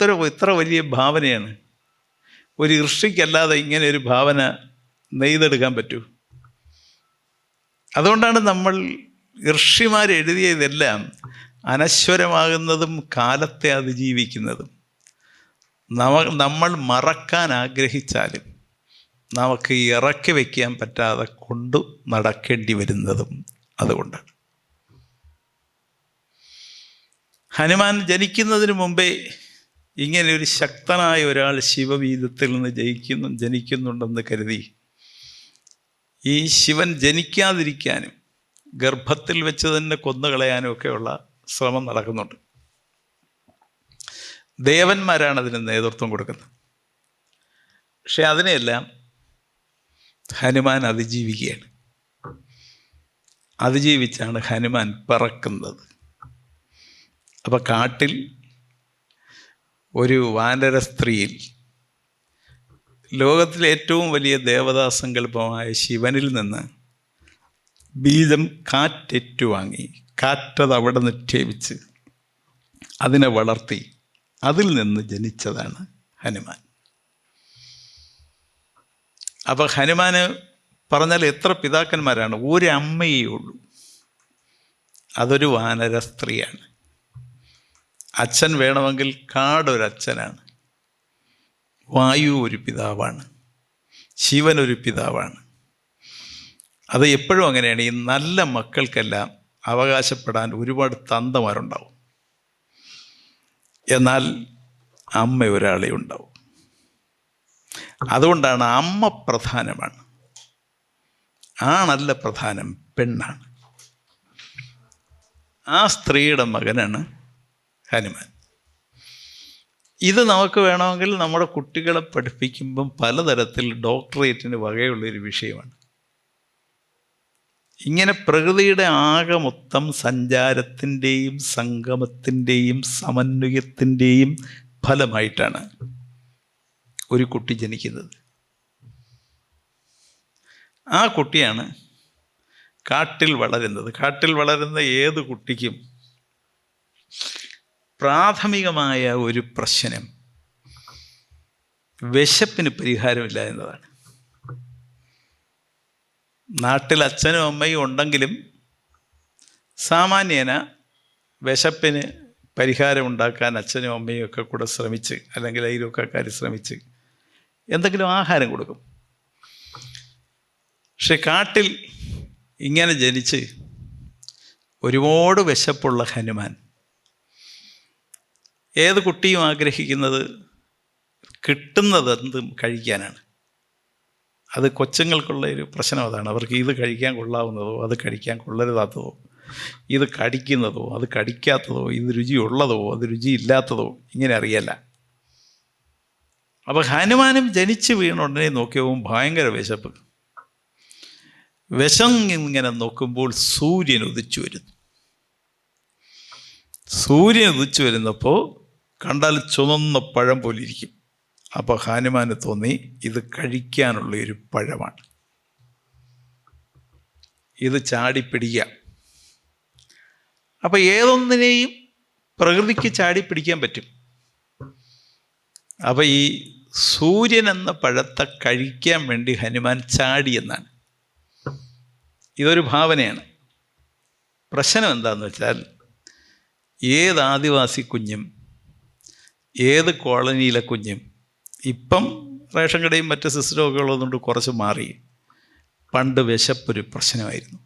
Speaker 1: എത്ര വലിയ ഭാവനയാണ്. ഒരു ഋഷിക്കല്ലാതെ ഇങ്ങനെ ഒരു ഭാവന നെയ്തെടുക്കാൻ പറ്റൂ? അതുകൊണ്ടാണ് നമ്മൾ ഋഷിമാരെഴുതിയതെല്ലാം അനശ്വരമാകുന്നതും കാലത്തെ അതിജീവിക്കുന്നതും. നമ്മൾ മറക്കാൻ ആഗ്രഹിച്ചാലും നമുക്ക് ഇറക്കി വയ്ക്കാൻ പറ്റാതെ കൊണ്ടു നടക്കേണ്ടി വരുന്നതും അതുകൊണ്ടാണ്. ഹനുമാൻ ജനിക്കുന്നതിന് മുമ്പേ ഇങ്ങനെ ഒരു ശക്തനായ ഒരാൾ ശിവബീജത്തിൽ നിന്ന് ജനിക്കുന്നുണ്ടെന്ന് കരുതി ഈ ശിവൻ ജനിക്കാതിരിക്കാനും ഗർഭത്തിൽ വെച്ച് തന്നെ കൊന്നുകളയാനും ഒക്കെയുള്ള ശ്രമം നടക്കുന്നുണ്ട്. ദേവന്മാരാണ് അതിന് നേതൃത്വം കൊടുക്കുന്നത്. പക്ഷെ അതിനെയെല്ലാം ഹനുമാൻ അതിജീവിക്കുകയാണ്. അതിജീവിച്ചാണ് ഹനുമാൻ പറക്കുന്നത്. അപ്പം കാട്ടിൽ ഒരു വാനര സ്ത്രീയിൽ ലോകത്തിലെ ഏറ്റവും വലിയ ദേവതാസങ്കല്പമായ ശിവനിൽ നിന്ന് ബീജം കാറ്റേറ്റുവാങ്ങി, കാറ്റത് അവിടെ നിക്ഷേപിച്ച് അതിനെ വളർത്തി അതിൽ നിന്ന് ജനിച്ചതാണ് ഹനുമാൻ. അപ്പം ഹനുമാന് പറഞ്ഞാൽ എത്ര പിതാക്കന്മാരാണ്? ഒരു അമ്മയേ ഉള്ളൂ, അതൊരു വാനര സ്ത്രീയാണ്. അച്ഛൻ വേണമെങ്കിൽ കാടൊരച്ഛനാണ്. വായു ഒരു പിതാവാണ്, ശിവനൊരു പിതാവാണ്. അത് എപ്പോഴും അങ്ങനെയാണ്. ഈ നല്ല മക്കൾക്കെല്ലാം അവകാശപ്പെടാൻ ഒരുപാട് തന്തമാരുണ്ടാവും, എന്നാൽ അമ്മ ഒരാളെ ഉണ്ടാവും. അതുകൊണ്ടാണ് അമ്മ പ്രധാനമാണ്, ആണല്ല പ്രധാനം, പെണ്ണാണ്. ആ സ്ത്രീയുടെ മകനാണ് ഹനുമാൻ. ഇത് നമുക്ക് വേണമെങ്കിൽ നമ്മുടെ കുട്ടികളെ പഠിപ്പിക്കുമ്പം പലതരത്തിൽ ഡോക്ടറേറ്റിന് വകയുള്ളൊരു വിഷയമാണ്. ഇങ്ങനെ പ്രകൃതിയുടെ ആകെ മൊത്തം സഞ്ചാരത്തിൻ്റെയും സംഗമത്തിൻ്റെയും സമന്വയത്തിൻ്റെയും ഫലമായിട്ടാണ് ഒരു കുട്ടി ജനിക്കുന്നത്. ആ കുട്ടിയാണ് കാട്ടിൽ വളരുന്നത്. കാട്ടിൽ വളരുന്ന ഏത് കുട്ടിക്കും പ്രാഥമികമായ ഒരു പ്രശ്നം വിശപ്പിന് പരിഹാരമില്ല എന്നതാണ്. നാട്ടിൽ അച്ഛനും അമ്മയും ഉണ്ടെങ്കിലും സാമാന്യേന വിശപ്പിന് പരിഹാരം ഉണ്ടാക്കാൻ അച്ഛനും അമ്മയും ഒക്കെ കൂടെ ശ്രമിച്ച്, അല്ലെങ്കിൽ അയൽവക്കക്കാർ ശ്രമിച്ച് എന്തെങ്കിലും ആഹാരം കൊടുക്കും. പക്ഷെ കാട്ടിൽ ഇങ്ങനെ ജനിച്ച് ഒരുപാട് വിശപ്പുള്ള ഹനുമാൻ, ഏത് കുട്ടിയും ആഗ്രഹിക്കുന്നത് കിട്ടുന്നതെന്തും കഴിക്കാനാണ്. അത് കൊച്ചുങ്ങൾക്കുള്ള ഒരു പ്രശ്നം അതാണ്. അവർക്ക് ഇത് കഴിക്കാൻ കൊള്ളാവുന്നതോ അത് കഴിക്കാൻ കൊള്ളരുതാത്തതോ, ഇത് കടിക്കുന്നതോ അത് കടിക്കാത്തതോ, ഇത് രുചിയുള്ളതോ അത് രുചിയില്ലാത്തതോ ഇങ്ങനെ അറിയല്ല. അപ്പോൾ ഹനുമാനും ജനിച്ച് വീണ ഉടനെ നോക്കിയപ്പോൾ ഭയങ്കര വിശപ്പ്. ഇങ്ങനെ നോക്കുമ്പോൾ സൂര്യൻ ഉദിച്ചു വരുന്നു. സൂര്യൻ ഉദിച്ചു വരുന്നപ്പോൾ കണ്ടാൽ ചുവന്ന പഴം പോലെ ഇരിക്കും. അപ്പോൾ ഹനുമാന് തോന്നി ഇത് കഴിക്കാനുള്ള ഒരു പഴമാണ്, ഇത് ചാടിപ്പിടിക്കാം. അപ്പം ഏതൊന്നിനെയും പ്രകൃതിക്ക് ചാടിപ്പിടിക്കാൻ പറ്റും. അപ്പം ഈ സൂര്യൻ എന്ന പഴത്തെ കഴിക്കാൻ വേണ്ടി ഹനുമാൻ ചാടി എന്നാണ്. ഇതൊരു ഭാവനയാണ്. പ്രശ്നം എന്താണെന്ന് വെച്ചാൽ, ഏത് ആദിവാസി കുഞ്ഞും ഏത് കോളനിയിലെ കുഞ്ഞും, ഇപ്പം റേഷൻ കടയും മറ്റ് സിസ്റ്റമൊക്കെ ഉള്ളതുകൊണ്ട് കുറച്ച് മാറി, പണ്ട് വിശപ്പൊരു പ്രശ്നമായിരുന്നു.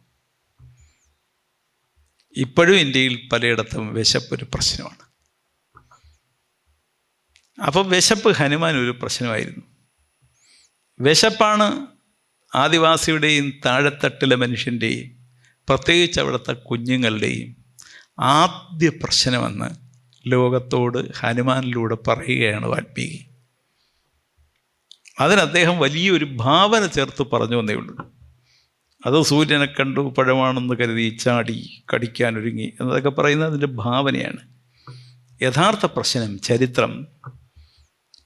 Speaker 1: ഇപ്പോഴും ഇന്ത്യയിൽ പലയിടത്തും വിശപ്പൊരു പ്രശ്നമാണ്. അപ്പം വിശപ്പ് ഹനുമാൻ ഒരു പ്രശ്നമായിരുന്നു. വിശപ്പാണ് ആദിവാസിയുടെയും താഴെത്തട്ടിലെ മനുഷ്യൻ്റെയും പ്രത്യേകിച്ച് അവിടുത്തെ കുഞ്ഞുങ്ങളുടെയും ആദ്യ പ്രശ്നമെന്ന് ലോകത്തോട് ഹനുമാനിലൂടെ പറയുകയാണ് വാൽമീകി. അതിന് അദ്ദേഹം വലിയൊരു ഭാവന ചേർത്ത് പറഞ്ഞു എന്നേ ഉള്ളൂ. അത് സൂര്യനെ കണ്ടു പഴമാണെന്ന് കരുതി ചാടി കടിക്കാനൊരുങ്ങി എന്നതൊക്കെ പറയുന്നത് അതിൻ്റെ ഭാവനയാണ്. യഥാർത്ഥ പ്രശ്നം, ചരിത്രം,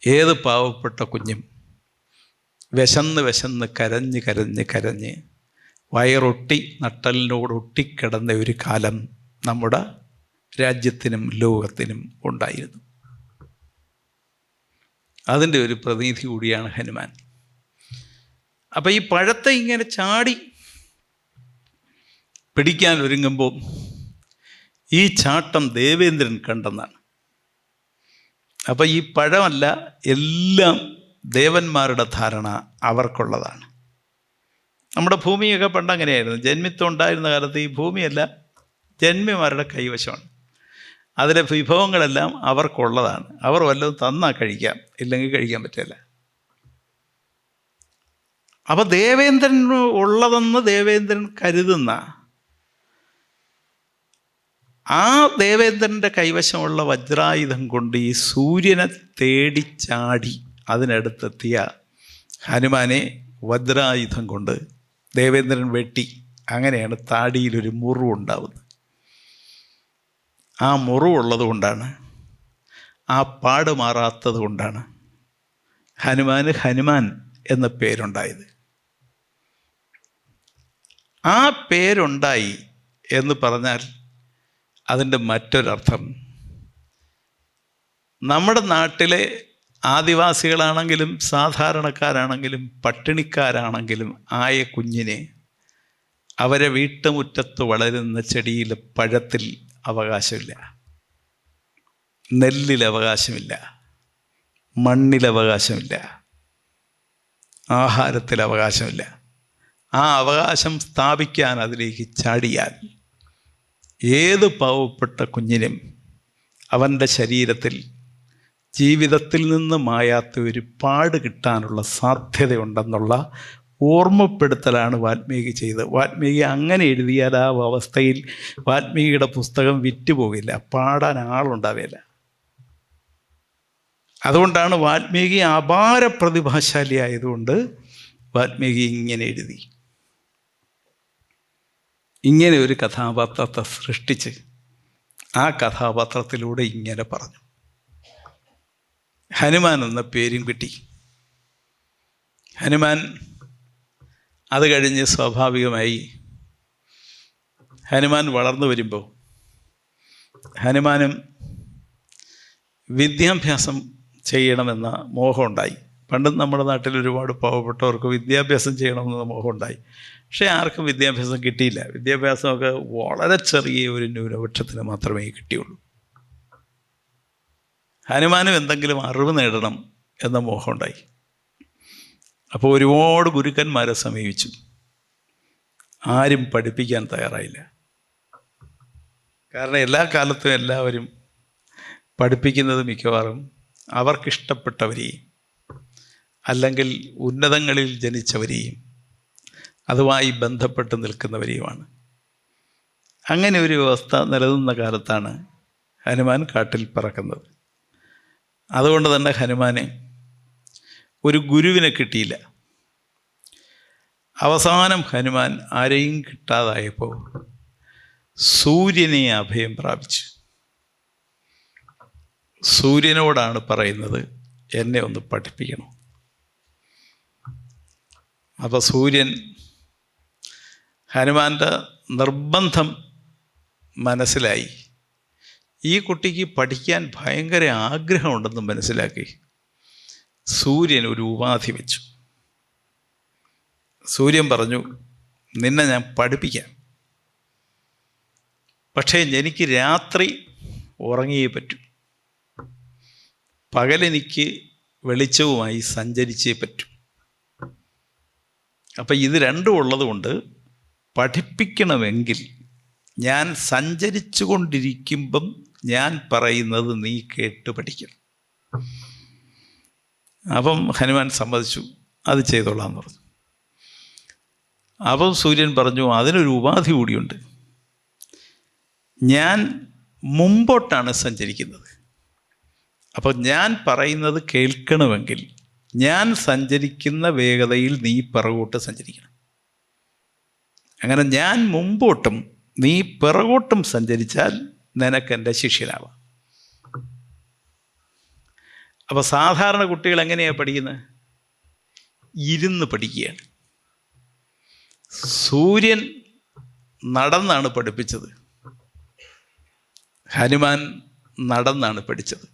Speaker 1: ഏത് പാവപ്പെട്ട കുഞ്ഞും വിശന്ന് കരഞ്ഞ് കരഞ്ഞ് കരഞ്ഞ് വയറൊട്ടി നട്ടലിനോട് ഒട്ടിക്കിടന്ന ഒരു കാലം നമ്മുടെ രാജ്യത്തിനും ലോകത്തിനും ഉണ്ടായിരുന്നു. അതിൻ്റെ ഒരു പ്രതിനിധി കൂടിയാണ് ഹനുമാൻ. അപ്പം ഈ പഴത്തെ ഇങ്ങനെ ചാടി പിടിക്കാൻ ഒരുങ്ങുമ്പോൾ ഈ ചാട്ടം ദേവേന്ദ്രൻ കണ്ടെന്നാണ്. അപ്പം ഈ പഴമല്ല, എല്ലാം ദേവന്മാരുടെ ധാരണ അവർക്കുള്ളതാണ്. നമ്മുടെ ഭൂമിയൊക്കെ പണ്ട് അങ്ങനെയായിരുന്നു. ജന്മിത്വം ഉണ്ടായിരുന്ന കാലത്ത് ഈ ഭൂമിയല്ല ജന്മിമാരുടെ കൈവശമാണ്. അതിലെ വിഭവങ്ങളെല്ലാം അവർക്കുള്ളതാണ്. അവർ വല്ലതും തന്നാൽ കഴിക്കാം, ഇല്ലെങ്കിൽ കഴിക്കാൻ പറ്റില്ല. അപ്പം ദേവേന്ദ്രന് ഉള്ളതെന്ന് ദേവേന്ദ്രൻ കരുതുന്ന ആ ദേവേന്ദ്രൻ്റെ കൈവശമുള്ള വജ്രായുധം കൊണ്ട് ഈ സൂര്യനെ തേടി ചാടി അതിനടുത്തെത്തിയ ഹനുമാനെ വജ്രായുധം കൊണ്ട് ദേവേന്ദ്രൻ വെട്ടി. അങ്ങനെയാണ് താടിയിലൊരു മുറിവുണ്ടാവുന്നത്. ആ മുറിവുള്ളത് കൊണ്ടാണ്, ആ പാട് മാറാത്തത് കൊണ്ടാണ് ഹനുമാന് ഹനുമാൻ എന്ന പേരുണ്ടായത്. ആ പേരുണ്ടായി എന്ന് പറഞ്ഞാൽ അതിൻ്റെ മറ്റൊരർത്ഥം, നമ്മുടെ നാട്ടിലെ ആദിവാസികളാണെങ്കിലും സാധാരണക്കാരാണെങ്കിലും പട്ടിണിക്കാരാണെങ്കിലും ആയ കുഞ്ഞിനെ അവരെ വീട്ടുമുറ്റത്ത് വളരുന്ന ചെടിയിലെ പഴത്തിൽ അവകാശമില്ല, നെല്ലിൽ അവകാശമില്ല, മണ്ണിൽ അവകാശമില്ല, ആഹാരത്തിൽ അവകാശമില്ല. ആ അവകാശം സ്ഥാപിക്കാൻ അതിലേക്ക് ചാടിയാൽ ഏത് പാവപ്പെട്ട കുഞ്ഞിനും അവൻ്റെ ശരീരത്തിൽ ജീവിതത്തിൽ നിന്ന് മായാത്ത ഒരു പാട് കിട്ടാനുള്ള സാധ്യതയുണ്ടെന്നുള്ള ഓർമ്മപ്പെടുത്തലാണ് വാൽമീകി ചെയ്തത്. വാൽമീകി അങ്ങനെ എഴുതിയാൽ ആ അവസ്ഥയിൽ വാൽമീകിയുടെ പുസ്തകം വിറ്റുപോകില്ല, പാടാൻ ആളുണ്ടാവില്ല. അതുകൊണ്ടാണ് വാൽമീകി അപാര പ്രതിഭാശാലി ആയതുകൊണ്ട് വാൽമീകി ഇങ്ങനെ എഴുതി. ഇങ്ങനെ ഒരു കഥാപാത്രത്തെ സൃഷ്ടിച്ച് ആ കഥാപാത്രത്തിലൂടെ ഇങ്ങനെ പറഞ്ഞു. ഹനുമാൻ എന്ന പേരും കിട്ടി. ഹനുമാൻ അത് കഴിഞ്ഞ് സ്വാഭാവികമായി ഹനുമാൻ വളർന്നു വരുമ്പോൾ ഹനുമാനും വിദ്യാഭ്യാസം ചെയ്യണമെന്ന മോഹമുണ്ടായി. പണ്ടും നമ്മുടെ നാട്ടിൽ ഒരുപാട് പാവപ്പെട്ടവർക്ക് വിദ്യാഭ്യാസം ചെയ്യണമെന്ന മോഹമുണ്ടായി. പക്ഷേ ആർക്കും വിദ്യാഭ്യാസം കിട്ടിയില്ല. വിദ്യാഭ്യാസമൊക്കെ വളരെ ചെറിയ ഒരു ന്യൂനപക്ഷത്തിന് മാത്രമേ കിട്ടിയുള്ളൂ. ഹനുമാനും എന്തെങ്കിലും അറിവ് നേടണം എന്ന മോഹമുണ്ടായി. അപ്പോൾ ഒരുപാട് ഗുരുക്കന്മാരെ സമീപിച്ചു. ആരും പഠിപ്പിക്കാൻ തയ്യാറായില്ല. കാരണം എല്ലാ കാലത്തും എല്ലാവരും പഠിപ്പിക്കുന്നത് മിക്കവാറും അവർക്കിഷ്ടപ്പെട്ടവരെയും അല്ലെങ്കിൽ ഉന്നതങ്ങളിൽ ജനിച്ചവരെയും അതുമായി ബന്ധപ്പെട്ട് നിൽക്കുന്നവരെയുമാണ്. അങ്ങനെ ഒരു വ്യവസ്ഥ നിലനിന്ന കാലത്താണ് ഹനുമാൻ കാട്ടിൽ പറക്കുന്നത്. അതുകൊണ്ട് തന്നെ ഹനുമാന് ഒരു ഗുരുവിനെ കിട്ടിയില്ല. അവസാനം ഹനുമാൻ ആരെയും കിട്ടാതായപ്പോൾ സൂര്യനെ അഭയം പ്രാപിച്ചു. സൂര്യനോടാണ് പറയുന്നത്, എന്നെ ഒന്ന് പഠിപ്പിക്കണം. അപ്പോൾ സൂര്യൻ ഹനുമാൻ്റെ നിർബന്ധം മനസ്സിലായി. ഈ കുട്ടിക്ക് പഠിക്കാൻ ഭയങ്കര ആഗ്രഹമുണ്ടെന്ന് മനസ്സിലാക്കി. സൂര്യൻ ഒരു ഉപാധി വെച്ചു. സൂര്യൻ പറഞ്ഞു, നിന്നെ ഞാൻ പഠിപ്പിക്കാം, പക്ഷേ എനിക്ക് രാത്രി ഉറങ്ങിയേ പറ്റൂ, പകലെനിക്ക് വെളിച്ചവുമായി സഞ്ചരിച്ചേ പറ്റൂ. അപ്പം ഇത് രണ്ടും ഉള്ളതുകൊണ്ട് പഠിപ്പിക്കണമെങ്കിൽ ഞാൻ സഞ്ചരിച്ചു കൊണ്ടിരിക്കുമ്പം ഞാൻ പറയുന്നത് നീ കേട്ട് പഠിക്കണം. അപ്പം ഹനുമാൻ സമ്മതിച്ചു, അത് ചെയ്തോളാം പറഞ്ഞു. അപ്പം സൂര്യൻ പറഞ്ഞു, അതിനൊരു ഉപാധി കൂടിയുണ്ട്. ഞാൻ മുമ്പോട്ടാണ് സഞ്ചരിക്കുന്നത്. അപ്പോൾ ഞാൻ പറയുന്നത് കേൾക്കണമെങ്കിൽ ഞാൻ സഞ്ചരിക്കുന്ന വേഗതയിൽ നീ പിറകോട്ട് സഞ്ചരിക്കണം. അങ്ങനെ ഞാൻ മുമ്പോട്ടും നീ പിറകോട്ടും സഞ്ചരിച്ചാൽ നിനക്കെൻ്റെ ശിഷ്യനാവാം. അപ്പോൾ സാധാരണ കുട്ടികൾ എങ്ങനെയാണ് പഠിക്കുന്നത്? ഇരുന്ന് പഠിക്കുകയാണ്. സൂര്യൻ നടന്നാണ് പഠിപ്പിച്ചത്, ഹനുമാൻ നടന്നാണ് പഠിച്ചത്.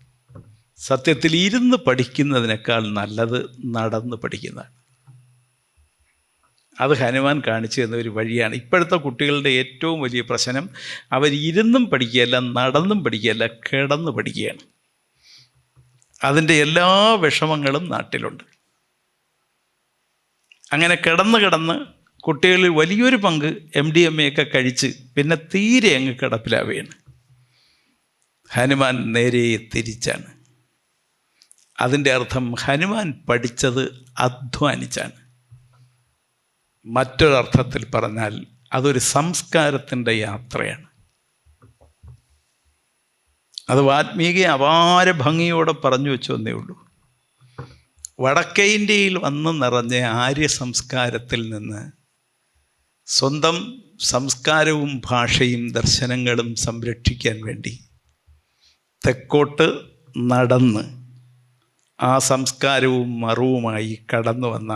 Speaker 1: സത്യത്തിൽ ഇരുന്ന് പഠിക്കുന്നതിനേക്കാൾ നല്ലത് നടന്ന് പഠിക്കുന്നതാണ്. അത് ഹനുമാൻ കാണിച്ചു തന്ന ഒരു വഴിയാണ്. ഇപ്പോഴത്തെ കുട്ടികളുടെ ഏറ്റവും വലിയ പ്രശ്നം അവർ ഇരുന്നും പഠിക്കുകയല്ല, നടന്നും പഠിക്കുകയല്ല, കിടന്ന് പഠിക്കുകയാണ്. അതിൻ്റെ എല്ലാ വിഷമങ്ങളും നാട്ടിലുണ്ട്. അങ്ങനെ കിടന്ന് കുട്ടികളിൽ വലിയൊരു പങ്ക് MDMA ഒക്കെ കഴിച്ച് പിന്നെ തീരെ അങ്ങ് കിടപ്പിലാവുകയാണ്. ഹനുമാൻ നേരെ തിരിച്ചാണ്. അതിൻ്റെ അർത്ഥം ഹനുമാൻ പഠിച്ചത് അധ്വാനിച്ചാണ്. മറ്റൊരർത്ഥത്തിൽ പറഞ്ഞാൽ അതൊരു സംസ്കാരത്തിൻ്റെ യാത്രയാണ്. അത് വാൽമീകി അപാര ഭംഗിയോടെ പറഞ്ഞു വെച്ചു എന്നേ ഉള്ളൂ. വടക്കേ ഇന്ത്യയിൽ വന്ന് നിറഞ്ഞ ആര്യ സംസ്കാരത്തിൽ നിന്ന് സ്വന്തം സംസ്കാരവും ഭാഷയും ദർശനങ്ങളും സംരക്ഷിക്കാൻ വേണ്ടി തെക്കോട്ട് നടന്ന് ആ സംസ്കാരവും മറുവുമായി കടന്നു വന്ന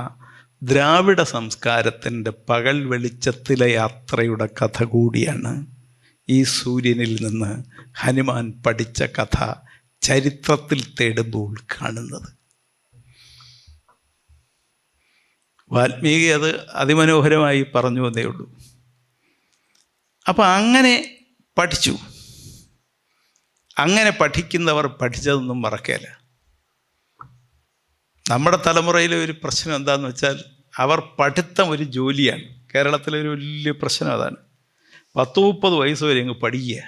Speaker 1: ദ്രാവിഡ സംസ്കാരത്തിൻ്റെ പകൽ വെളിച്ചത്തിലെ യാത്രയുടെ കഥ കൂടിയാണ് ഈ സൂര്യനിൽ നിന്ന് ഹനുമാൻ പഠിച്ച കഥ ചരിത്രത്തിൽ തേടുമ്പോൾ കാണുന്നത്. വാൽമീകി അത് അതിമനോഹരമായി പറഞ്ഞു എന്നേ ഉള്ളൂ. അപ്പം അങ്ങനെ പഠിച്ചു. അങ്ങനെ പഠിക്കുന്നവർ പഠിച്ചതൊന്നും മറക്കേല. നമ്മുടെ തലമുറയിലെ ഒരു പ്രശ്നം എന്താണെന്ന് വെച്ചാൽ അവർ പഠിത്തം ഒരു ജോലിയാണ്. കേരളത്തിലെ ഒരു വലിയ പ്രശ്നം അതാണ്. 10-30 വയസ്സ് വരെ അങ്ങ് പഠിക്കുക.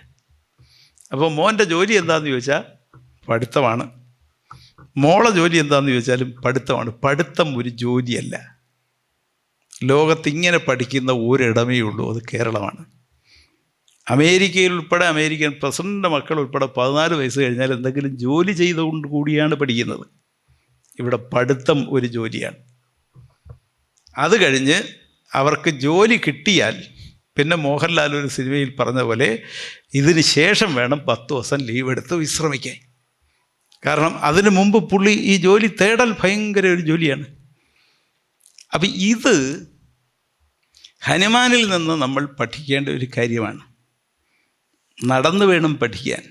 Speaker 1: അപ്പോൾ മോൻ്റെ ജോലി എന്താണെന്ന് ചോദിച്ചാൽ പഠിത്തമാണ്, മോളെ ജോലി എന്താണെന്ന് ചോദിച്ചാലും പഠിത്തമാണ്. പഠിത്തം ഒരു ജോലിയല്ല. ലോകത്ത് ഇങ്ങനെ പഠിക്കുന്ന ഒരിടമേ ഉള്ളൂ, അത് കേരളമാണ്. അമേരിക്കയിൽ ഉൾപ്പെടെ അമേരിക്കൻ പ്രസിഡൻ്റിൻ്റെ മക്കൾ ഉൾപ്പെടെ 14 വയസ്സ് കഴിഞ്ഞാൽ എന്തെങ്കിലും ജോലി ചെയ്തുകൊണ്ട് കൂടിയാണ് പഠിക്കുന്നത്. ഇവിടെ പഠിത്തം ഒരു ജോലിയാണ്. അത് കഴിഞ്ഞ് അവർക്ക് ജോലി കിട്ടിയാൽ പിന്നെ മോഹൻലാൽ ഒരു സിനിമയിൽ പറഞ്ഞ പോലെ ഇതിന് ശേഷം വേണം 10 ദിവസം ലീവ് എടുത്ത് വിശ്രമിക്കാൻ. കാരണം അതിനു മുമ്പ് പുള്ളി ഈ ജോലി തേടൽ ഭയങ്കര ഒരു ജോലിയാണ്. അപ്പം ഇത് ഹനുമാനിൽ നിന്ന് നമ്മൾ പഠിക്കേണ്ട ഒരു കാര്യമാണ്. നടന്നു വേണം പഠിക്കാൻ,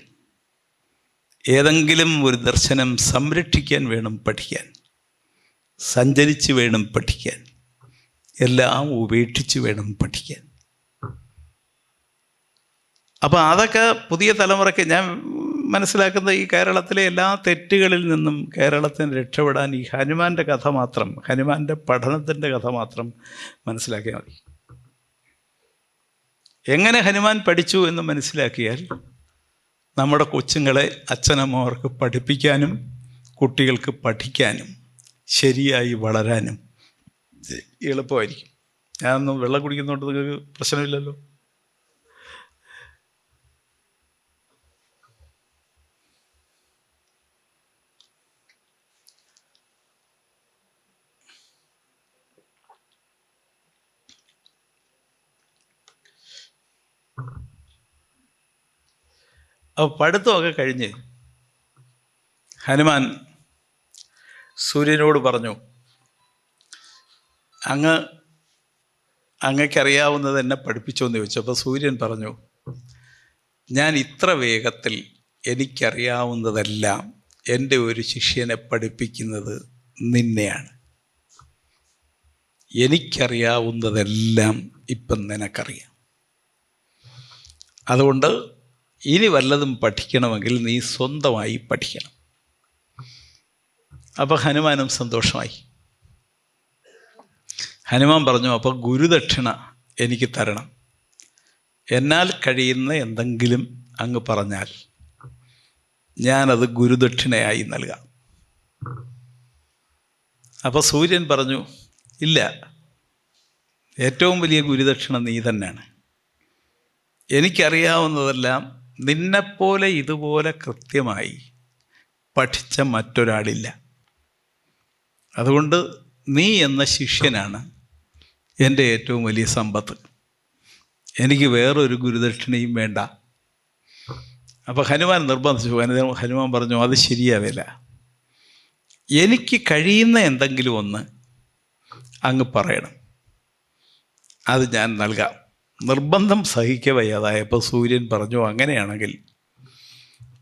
Speaker 1: ഏതെങ്കിലും ഒരു ദർശനം സംരക്ഷിക്കാൻ വേണം പഠിക്കാൻ, സഞ്ചരിച്ച് വേണം പഠിക്കാൻ, എല്ലാം ഉപേക്ഷിച്ച് വേണം പഠിക്കാൻ. അപ്പോൾ അതൊക്കെ പുതിയ തലമുറയ്ക്ക് ഞാൻ മനസ്സിലാക്കുന്ന ഈ കേരളത്തിലെ എല്ലാ തെറ്റുകളിൽ നിന്നും കേരളത്തിന് രക്ഷപ്പെടാൻ ഈ ഹനുമാൻ്റെ കഥ മാത്രം, ഹനുമാൻ്റെ പഠനത്തിൻ്റെ കഥ മാത്രം മനസ്സിലാക്കിയാൽ മതി. എങ്ങനെ ഹനുമാൻ പഠിച്ചു എന്ന് മനസ്സിലാക്കിയാൽ നമ്മുടെ കൊച്ചുങ്ങളെ അച്ഛനമ്മമാർക്ക് പഠിപ്പിക്കാനും കുട്ടികൾക്ക് പഠിക്കാനും ശരിയായി വളരാനും എളുപ്പമായിരിക്കും. ഞാനൊന്നും വെള്ളം കുടിക്കുന്നതുകൊണ്ട് നിങ്ങൾക്ക് പ്രശ്നമില്ലല്ലോ. അപ്പോൾ പഠിത്തമൊക്കെ കഴിഞ്ഞ് ഹനുമാൻ സൂര്യനോട് പറഞ്ഞു, അങ്ങക്കറിയാവുന്നത് എന്നെ പഠിപ്പിച്ചോ എന്ന് ചോദിച്ചു. അപ്പോൾ സൂര്യൻ പറഞ്ഞു, ഞാൻ ഇത്ര വേഗത്തിൽ എനിക്കറിയാവുന്നതെല്ലാം എൻ്റെ ഒരു ശിഷ്യനെ പഠിപ്പിക്കുന്നത് നിന്നെയാണ്. എനിക്കറിയാവുന്നതെല്ലാം ഇപ്പം നിനക്കറിയാം. അതുകൊണ്ട് ഇനി വല്ലതും പഠിക്കണമെങ്കിൽ നീ സ്വന്തമായി പഠിക്കണം. അപ്പോൾ ഹനുമാനും സന്തോഷമായി. ഹനുമാൻ പറഞ്ഞു, അപ്പോൾ ഗുരുദക്ഷിണ എനിക്ക് തരണം. എന്നാൽ കഴിയുന്ന എന്തെങ്കിലും അങ്ങ് പറഞ്ഞാൽ ഞാനത് ഗുരുദക്ഷിണയായി നൽകാം. അപ്പോൾ സൂര്യൻ പറഞ്ഞു, ഇല്ല, ഏറ്റവും വലിയ ഗുരുദക്ഷിണ നീ തന്നെയാണ്. എനിക്കറിയാവുന്നതെല്ലാം നിന്നെപ്പോലെ ഇതുപോലെ കൃത്യമായി പഠിച്ച മറ്റൊരാളില്ല. അതുകൊണ്ട് നീ എന്ന ശിഷ്യനാണ് എൻ്റെ ഏറ്റവും വലിയ സമ്പത്ത്. എനിക്ക് വേറൊരു ഗുരുദക്ഷിണയും വേണ്ട. അപ്പോൾ ഹനുമാൻ നിർബന്ധിച്ചു. ഹനുമാൻ പറഞ്ഞു, അത് ശരിയാവില്ല. എനിക്ക് കഴിയുന്ന എന്തെങ്കിലും ഒന്ന് അങ്ങ് പറയണം, അത് ഞാൻ നൽകാം. നിർബന്ധം സഹിക്കവയ്യാതായപ്പോൾ സൂര്യൻ പറഞ്ഞു, അങ്ങനെയാണെങ്കിൽ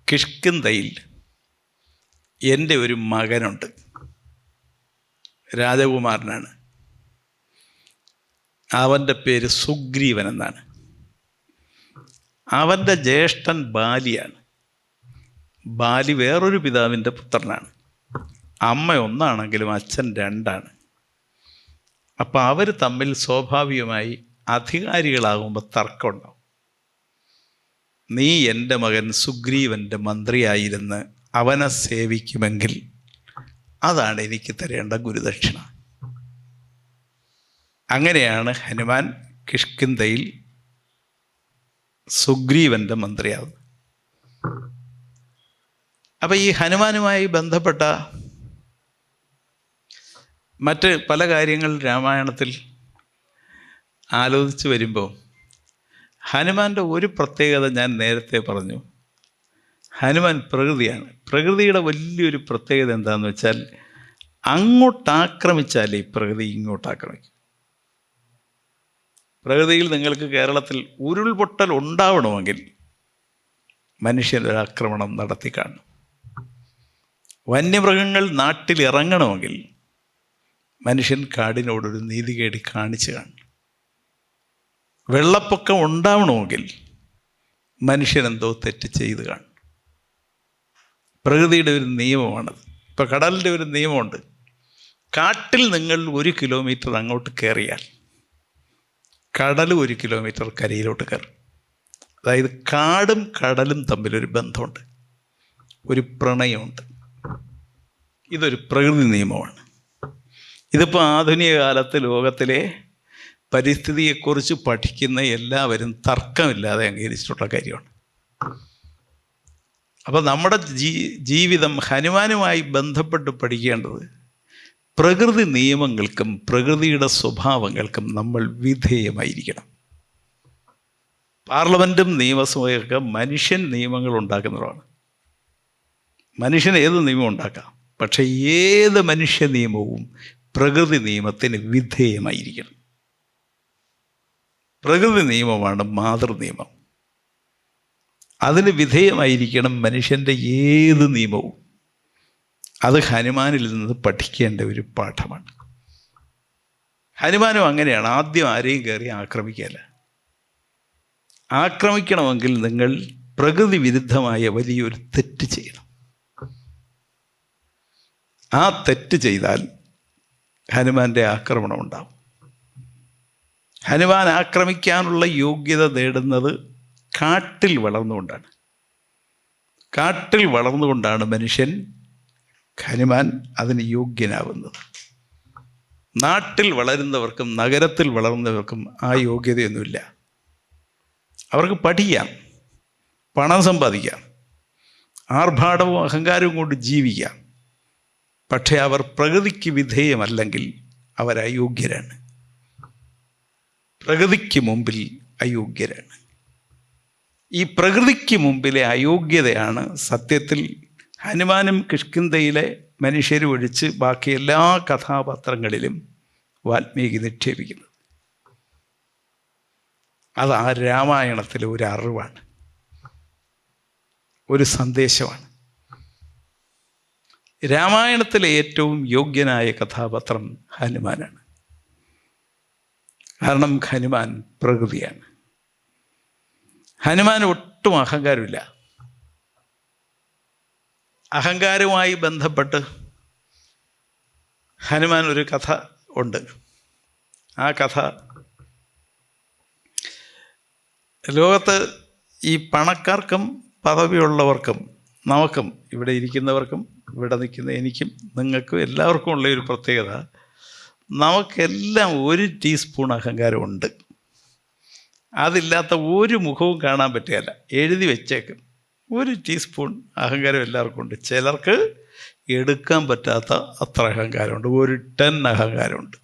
Speaker 1: കിഷ്കിന്ധയിൽ എൻ്റെ ഒരു മകനുണ്ട്, രാജകുമാരനാണ്. അവൻ്റെ പേര് സുഗ്രീവൻ എന്നാണ്. അവൻ്റെ ജ്യേഷ്ഠൻ ബാലിയാണ്. ബാലി വേറൊരു പിതാവിൻ്റെ പുത്രനാണ്. അമ്മ ഒന്നാണെങ്കിലും അച്ഛൻ രണ്ടാണ്. അപ്പം അവർ തമ്മിൽ സ്വാഭാവികമായി അധികാരികളാകുമ്പോൾ തർക്കമുണ്ടാവും. നീ എൻ്റെ മകൻ സുഗ്രീവൻ്റെ മന്ത്രിയായിരുന്ന് അവനെ സേവിക്കുമെങ്കിൽ അതാണ് എനിക്ക് തരേണ്ട ഗുരുദക്ഷിണ. അങ്ങനെയാണ് ഹനുമാൻ കിഷ്കിന്ധയിൽ സുഗ്രീവൻ്റെ മന്ത്രിയാവുന്നത്. അപ്പം ഈ ഹനുമാനുമായി ബന്ധപ്പെട്ട മറ്റ് പല കാര്യങ്ങൾ രാമായണത്തിൽ ആലോചിച്ച് വരുമ്പോൾ ഹനുമാൻ്റെ ഒരു പ്രത്യേകത ഞാൻ നേരത്തെ പറഞ്ഞു. ഹനുമാൻ പ്രകൃതിയാണ്. പ്രകൃതിയുടെ വലിയൊരു പ്രത്യേകത എന്താണെന്ന് വെച്ചാൽ, അങ്ങോട്ടാക്രമിച്ചാലേ ഈ പ്രകൃതി ഇങ്ങോട്ടാക്രമിക്കും. പ്രകൃതിയിൽ നിങ്ങൾക്ക് കേരളത്തിൽ ഉരുൾപൊട്ടൽ ഉണ്ടാവണമെങ്കിൽ മനുഷ്യനൊരു ആക്രമണം നടത്തി കാണും. വന്യമൃഗങ്ങൾ നാട്ടിൽ ഇറങ്ങണമെങ്കിൽ മനുഷ്യൻ കാടിനോടൊരു നീതികേട് കാണിച്ചു കാണും. വെള്ളപ്പൊക്കം ഉണ്ടാവണമെങ്കിൽ മനുഷ്യനെന്തോ തെറ്റ് ചെയ്ത് കാണും. പ്രകൃതിയുടെ ഒരു നിയമമാണത്. ഇപ്പോൾ കടലിൻ്റെ ഒരു നിയമമുണ്ട്. കാട്ടിൽ നിങ്ങൾ 1 കിലോമീറ്റർ അങ്ങോട്ട് കയറിയാൽ കടൽ 1 കിലോമീറ്റർ കരയിലോട്ട് കയറും. അതായത് കാടും കടലും തമ്മിലൊരു ബന്ധമുണ്ട്, ഒരു പ്രണയമുണ്ട്. ഇതൊരു പ്രകൃതി നിയമമാണ്. ഇതിപ്പോൾ ആധുനിക കാലത്ത് ലോകത്തിലെ പരിസ്ഥിതിയെക്കുറിച്ച് പഠിക്കുന്ന എല്ലാവരും തർക്കമില്ലാതെ അംഗീകരിച്ചിട്ടുള്ള കാര്യമാണ്. അപ്പോൾ നമ്മുടെ ജീവിതം ഹനുമാനുമായി ബന്ധപ്പെട്ട് പഠിക്കേണ്ടത് പ്രകൃതി നിയമങ്ങൾക്കും പ്രകൃതിയുടെ സ്വഭാവങ്ങൾക്കും നമ്മൾ വിധേയമായിരിക്കണം. പാർലമെൻറ്റും നിയമസഭയൊക്കെ മനുഷ്യൻ നിയമങ്ങൾ ഉണ്ടാക്കുന്നതാണ്. മനുഷ്യൻ ഏത് നിയമം ഉണ്ടാക്കാം, പക്ഷേ ഏത് മനുഷ്യ നിയമവും പ്രകൃതി നിയമത്തിന് വിധേയമായിരിക്കണം. പ്രകൃതി നിയമമാണ് മാതൃനിയമം. അതിന് വിധേയമായിരിക്കണം മനുഷ്യൻ്റെ ഏത് നിയമവും. അത് ഹനുമാനിൽ നിന്ന് പഠിക്കേണ്ട ഒരു പാഠമാണ്. ഹനുമാനും അങ്ങനെയാണ്. ആദ്യം ആരെയും കയറി ആക്രമിക്കുകയല്ല. ആക്രമിക്കണമെങ്കിൽ നിങ്ങൾ പ്രകൃതി വിരുദ്ധമായ വലിയൊരു തെറ്റ് ചെയ്യണം. ആ തെറ്റ് ചെയ്താൽ ഹനുമാൻ്റെ ആക്രമണം ഉണ്ടാവും. ഹനുമാൻ ആക്രമിക്കാനുള്ള യോഗ്യത നേടുന്നത് കാട്ടിൽ വളർന്നുകൊണ്ടാണ്. കാട്ടിൽ വളർന്നുകൊണ്ടാണ് ഹനുമാൻ അതിന് യോഗ്യനാവുന്നത്. നാട്ടിൽ വളരുന്നവർക്കും നഗരത്തിൽ വളർന്നവർക്കും ആ യോഗ്യതയൊന്നുമില്ല. അവർക്ക് പഠിക്കാം, പണം സമ്പാദിക്കാം, ആർഭാടവും അഹങ്കാരവും കൊണ്ട് ജീവിക്കാം. പക്ഷേ അവർ പ്രകൃതിക്ക് വിധേയമല്ലെങ്കിൽ അവർ അയോഗ്യരാണ്. പ്രകൃതിക്ക് മുമ്പിൽ അയോഗ്യരാണ്. ഈ പ്രകൃതിക്ക് മുമ്പിലെ അയോഗ്യതയാണ് സത്യത്തിൽ ഹനുമാനും കിഷ്കിന്ധയിലെ മനുഷ്യരും ഒഴിച്ച് ബാക്കി എല്ലാ കഥാപാത്രങ്ങളിലും വാൽമീകി നിക്ഷേപിക്കുന്നത്. അത് ആ രാമായണത്തിലെ ഒരു അറിവാണ്, ഒരു സന്ദേശമാണ്. രാമായണത്തിലെ ഏറ്റവും യോഗ്യനായ കഥാപാത്രം ഹനുമാനാണ്. കാരണം ഹനുമാൻ പ്രകൃതിയാണ്. ഹനുമാൻ ഒട്ടും അഹങ്കാരമില്ല. അഹങ്കാരവുമായി ബന്ധപ്പെട്ട് ഹനുമാൻ ഒരു കഥ ഉണ്ട്. ആ കഥ ലോകത്ത് ഈ പണക്കാർക്കും പദവിയുള്ളവർക്കും നമുക്കും ഇവിടെ ഇരിക്കുന്നവർക്കും ഇവിടെ നിൽക്കുന്ന എനിക്കും നിങ്ങൾക്കും എല്ലാവർക്കും ഉള്ള ഒരു പ്രത്യേകത, നമുക്കെല്ലാം 1 ടീസ്പൂൺ അഹങ്കാരമുണ്ട്. അതില്ലാത്ത ഒരു മുഖവും കാണാൻ പറ്റുകയില്ല. എഴുതി വെച്ചേക്കും 1 ടീസ്പൂൺ അഹങ്കാരം എല്ലാവർക്കും ഉണ്ട്. ചിലർക്ക് എടുക്കാൻ പറ്റാത്ത അത്ര അഹങ്കാരമുണ്ട്. 1 ടൺ അഹങ്കാരമുണ്ട്.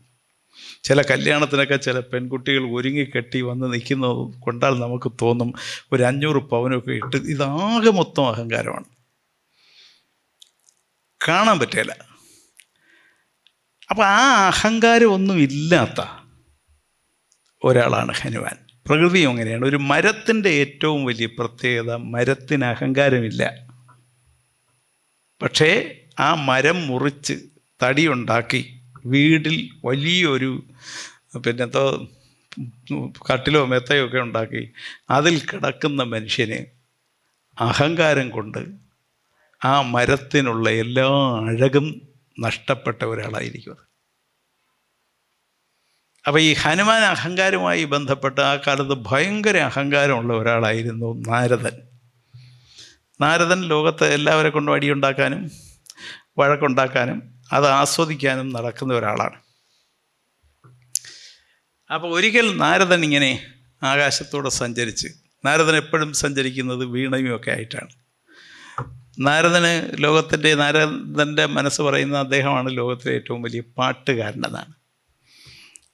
Speaker 1: ചില കല്യാണത്തിനൊക്കെ ചില പെൺകുട്ടികൾ ഒരുങ്ങിക്കെട്ടി വന്ന് നിൽക്കുന്നത് കൊണ്ടാൽ നമുക്ക് തോന്നും ഒരു 500 പവനൊക്കെ ഇട്ട് ഇതാകെ മൊത്തം അഹങ്കാരമാണ്, കാണാൻ പറ്റില്ല. അപ്പോൾ ആ അഹങ്കാരം ഒന്നും ഇല്ലാത്ത ഒരാളാണ് ഹനുമാൻ. പ്രകൃതിയും അങ്ങനെയാണ്. ഒരു മരത്തിൻ്റെ ഏറ്റവും വലിയ പ്രത്യേകത, മരത്തിന് അഹങ്കാരമില്ല. പക്ഷേ ആ മരം മുറിച്ച് തടിയുണ്ടാക്കി വീട്ടിൽ വലിയൊരു പിന്നെന്തോ കട്ടിലോ മെത്തയോ ഒക്കെ ഉണ്ടാക്കി അതിൽ കിടക്കുന്ന മനുഷ്യന് അഹങ്കാരം കൊണ്ട് ആ മരത്തിനുള്ള എല്ലാ അഴകും നഷ്ടപ്പെട്ട ഒരാളായിരിക്കും. അപ്പോൾ ഈ ഹനുമാൻ അഹങ്കാരവുമായി ബന്ധപ്പെട്ട് ആ കാലത്ത് ഭയങ്കര അഹങ്കാരമുള്ള ഒരാളായിരുന്നു നാരദൻ. നാരദൻ ലോകത്ത് എല്ലാവരെ കൊണ്ടും അടിയുണ്ടാക്കാനും വഴക്കുണ്ടാക്കാനും അത് ആസ്വദിക്കാനും നടക്കുന്ന ഒരാളാണ്. അപ്പോൾ ഒരിക്കൽ നാരദൻ ഇങ്ങനെ ആകാശത്തൂടെ സഞ്ചരിച്ച്, നാരദൻ എപ്പോഴും സഞ്ചരിക്കുന്നത് വീണയുമൊക്കെ ആയിട്ടാണ്. നാരദൻ്റെ മനസ്സ് പറയുന്ന അദ്ദേഹമാണ് ലോകത്തിലെ ഏറ്റവും വലിയ പാട്ടുകാരനെന്നാണ്.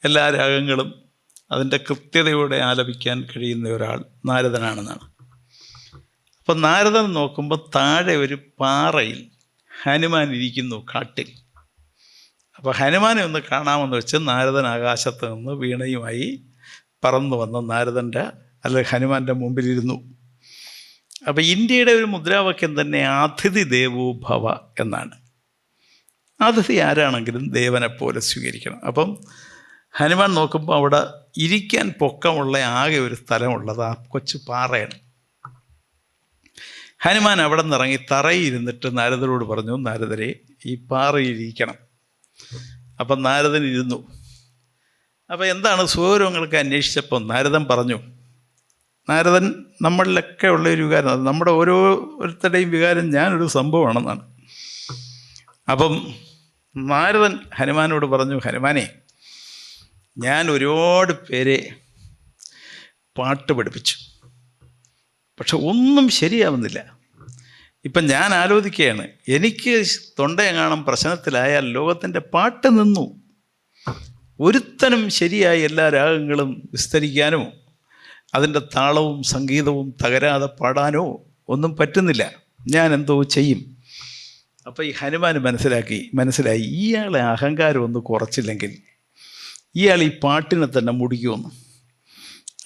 Speaker 1: എല്ലാ രാഗങ്ങളും അതിൻ്റെ കൃത്യതയോടെ ആലപിക്കാൻ കഴിയുന്ന ഒരാൾ നാരദനാണെന്നാണ്. അപ്പം നാരദൻ നോക്കുമ്പോൾ താഴെ ഒരു പാറയിൽ ഹനുമാൻ ഇരിക്കുന്നു, കാട്ടിൽ. അപ്പോൾ ഹനുമാനെ ഒന്ന് കാണാമെന്ന് വെച്ച് നാരദൻ ആകാശത്ത് നിന്ന് വീണയുമായി പറന്നു വന്ന് ഹനുമാൻ്റെ മുമ്പിലിരുന്നു. അപ്പോൾ ഇന്ത്യയുടെ ഒരു മുദ്രാവാക്യം തന്നെ അതിഥി ദേവോ ഭവ എന്നാണ്. അതിഥി ആരാണെങ്കിലും ദേവനെപ്പോലെ സ്വീകരിക്കണം. അപ്പം ഹനുമാൻ നോക്കുമ്പോൾ അവിടെ ഇരിക്കാൻ പൊക്കമുള്ള ആകെ ഒരു സ്ഥലമുള്ളത് ആ കൊച്ചു പാറയാണ്. ഹനുമാൻ അവിടെ നിന്നിറങ്ങി തറയിൽ ഇരുന്നിട്ട് നാരദരോട് പറഞ്ഞു, നാരദരെ ഈ പാറയിലിരിക്കണം. അപ്പം നാരദൻ ഇരുന്നു. അപ്പോൾ എന്താണ് സുഖകരങ്ങൾക്ക് അന്വേഷിച്ചപ്പോൾ നാരദൻ പറഞ്ഞു, നാരദൻ നമ്മളിലൊക്കെ ഉള്ള ഒരു വികാരം, അത് നമ്മുടെ ഓരോരുത്തരുടെയും വികാരം ഞാനൊരു സംഭവമാണെന്നാണ്. അപ്പം നാരദൻ ഹനുമാനോട് പറഞ്ഞു, ഹനുമാനെ, ഞാൻ ഒരുപാട് പേരെ പാട്ട് പഠിപ്പിച്ചു, പക്ഷെ ഒന്നും ശരിയാവുന്നില്ല. ഇപ്പം ഞാൻ ആലോചിക്കുകയാണ്, എനിക്ക് തൊണ്ടയെങ്ങാനും പ്രശ്നത്തിലായാൽ ലോകത്തിൻ്റെ പാട്ട് നിന്നു. ഒരുത്തനും ശരിയായി എല്ലാ രാഗങ്ങളും വിസ്തരിക്കാനോ അതിൻ്റെ താളവും സംഗീതവും തകരാതെ പാടാനോ ഒന്നും പറ്റുന്നില്ല. ഞാൻ എന്തോ ചെയ്യും. അപ്പോൾ ഈ ഹനുമാൻ മനസ്സിലായി ഇയാളെ അഹങ്കാരം ഒന്ന് കുറച്ചില്ലെങ്കിൽ ഇയാൾ ഈ പാട്ടിനെ തന്നെ മുടിക്കുമെന്ന്.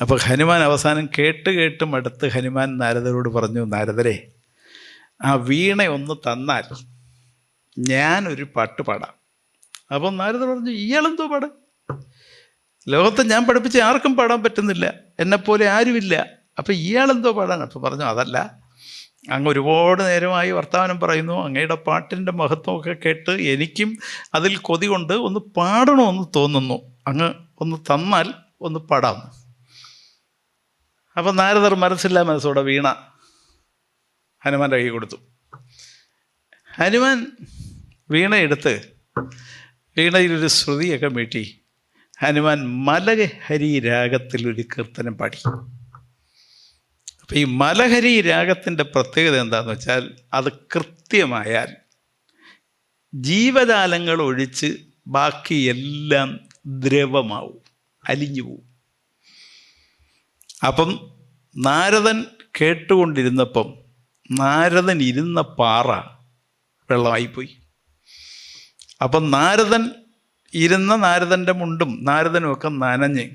Speaker 1: അപ്പോൾ ഹനുമാൻ അവസാനം കേട്ട് മടുത്ത് ഹനുമാൻ നാരദരോട് പറഞ്ഞു, നാരദരെ, ആ വീണ ഒന്ന് തന്നാൽ ഞാനൊരു പാട്ട് പാടാം. അപ്പം നാരദർ പറഞ്ഞു, ഇയാളെന്തോ പാടാം? ലോകത്ത് ഞാൻ പഠിപ്പിച്ച ആർക്കും പാടാൻ പറ്റുന്നില്ല, എന്നെപ്പോലെ ആരുമില്ല, അപ്പം ഇയാളെന്തോ പാടാൻ? അപ്പോൾ പറഞ്ഞു, അതല്ല, അങ്ങ് ഒരുപാട് നേരമായി വർത്തമാനം പറയുന്നു, അങ്ങയുടെ പാട്ടിൻ്റെ മഹത്വമൊക്കെ കേട്ട് എനിക്കും അതിൽ കൊതി കൊണ്ട് ഒന്ന് പാടണമെന്ന് തോന്നുന്നു, അങ്ങ് ഒന്ന് തന്നാൽ ഒന്ന് പാടാം. അപ്പം നാരദർ മനസ്സോടെ വീണ ഹനുമാൻ്റെ കൈ കൊടുത്തു. ഹനുമാൻ വീണയെടുത്ത് വീണയിലൊരു ശ്രുതിയൊക്കെ മീട്ടി ഹനുമാൻ മലഹരി രാഗത്തിലൊരു കീർത്തനം പാടി. അപ്പം ഈ മലഹരി രാഗത്തിൻ്റെ പ്രത്യേകത എന്താണെന്ന് വെച്ചാൽ അത് കൃത്യമായാൽ ജീവജാലങ്ങൾ ഒഴിച്ച് ബാക്കി എല്ലാം ദ്രവമാവും, അലിഞ്ഞു പോവും. അപ്പം നാരദൻ കേട്ടുകൊണ്ടിരുന്നപ്പം നാരദൻ ഇരുന്ന പാറ വെള്ളമായിപ്പോയി. അപ്പം നാരദൻ്റെ മുണ്ടും നാരദനും ഒക്കെ നനഞ്ഞ്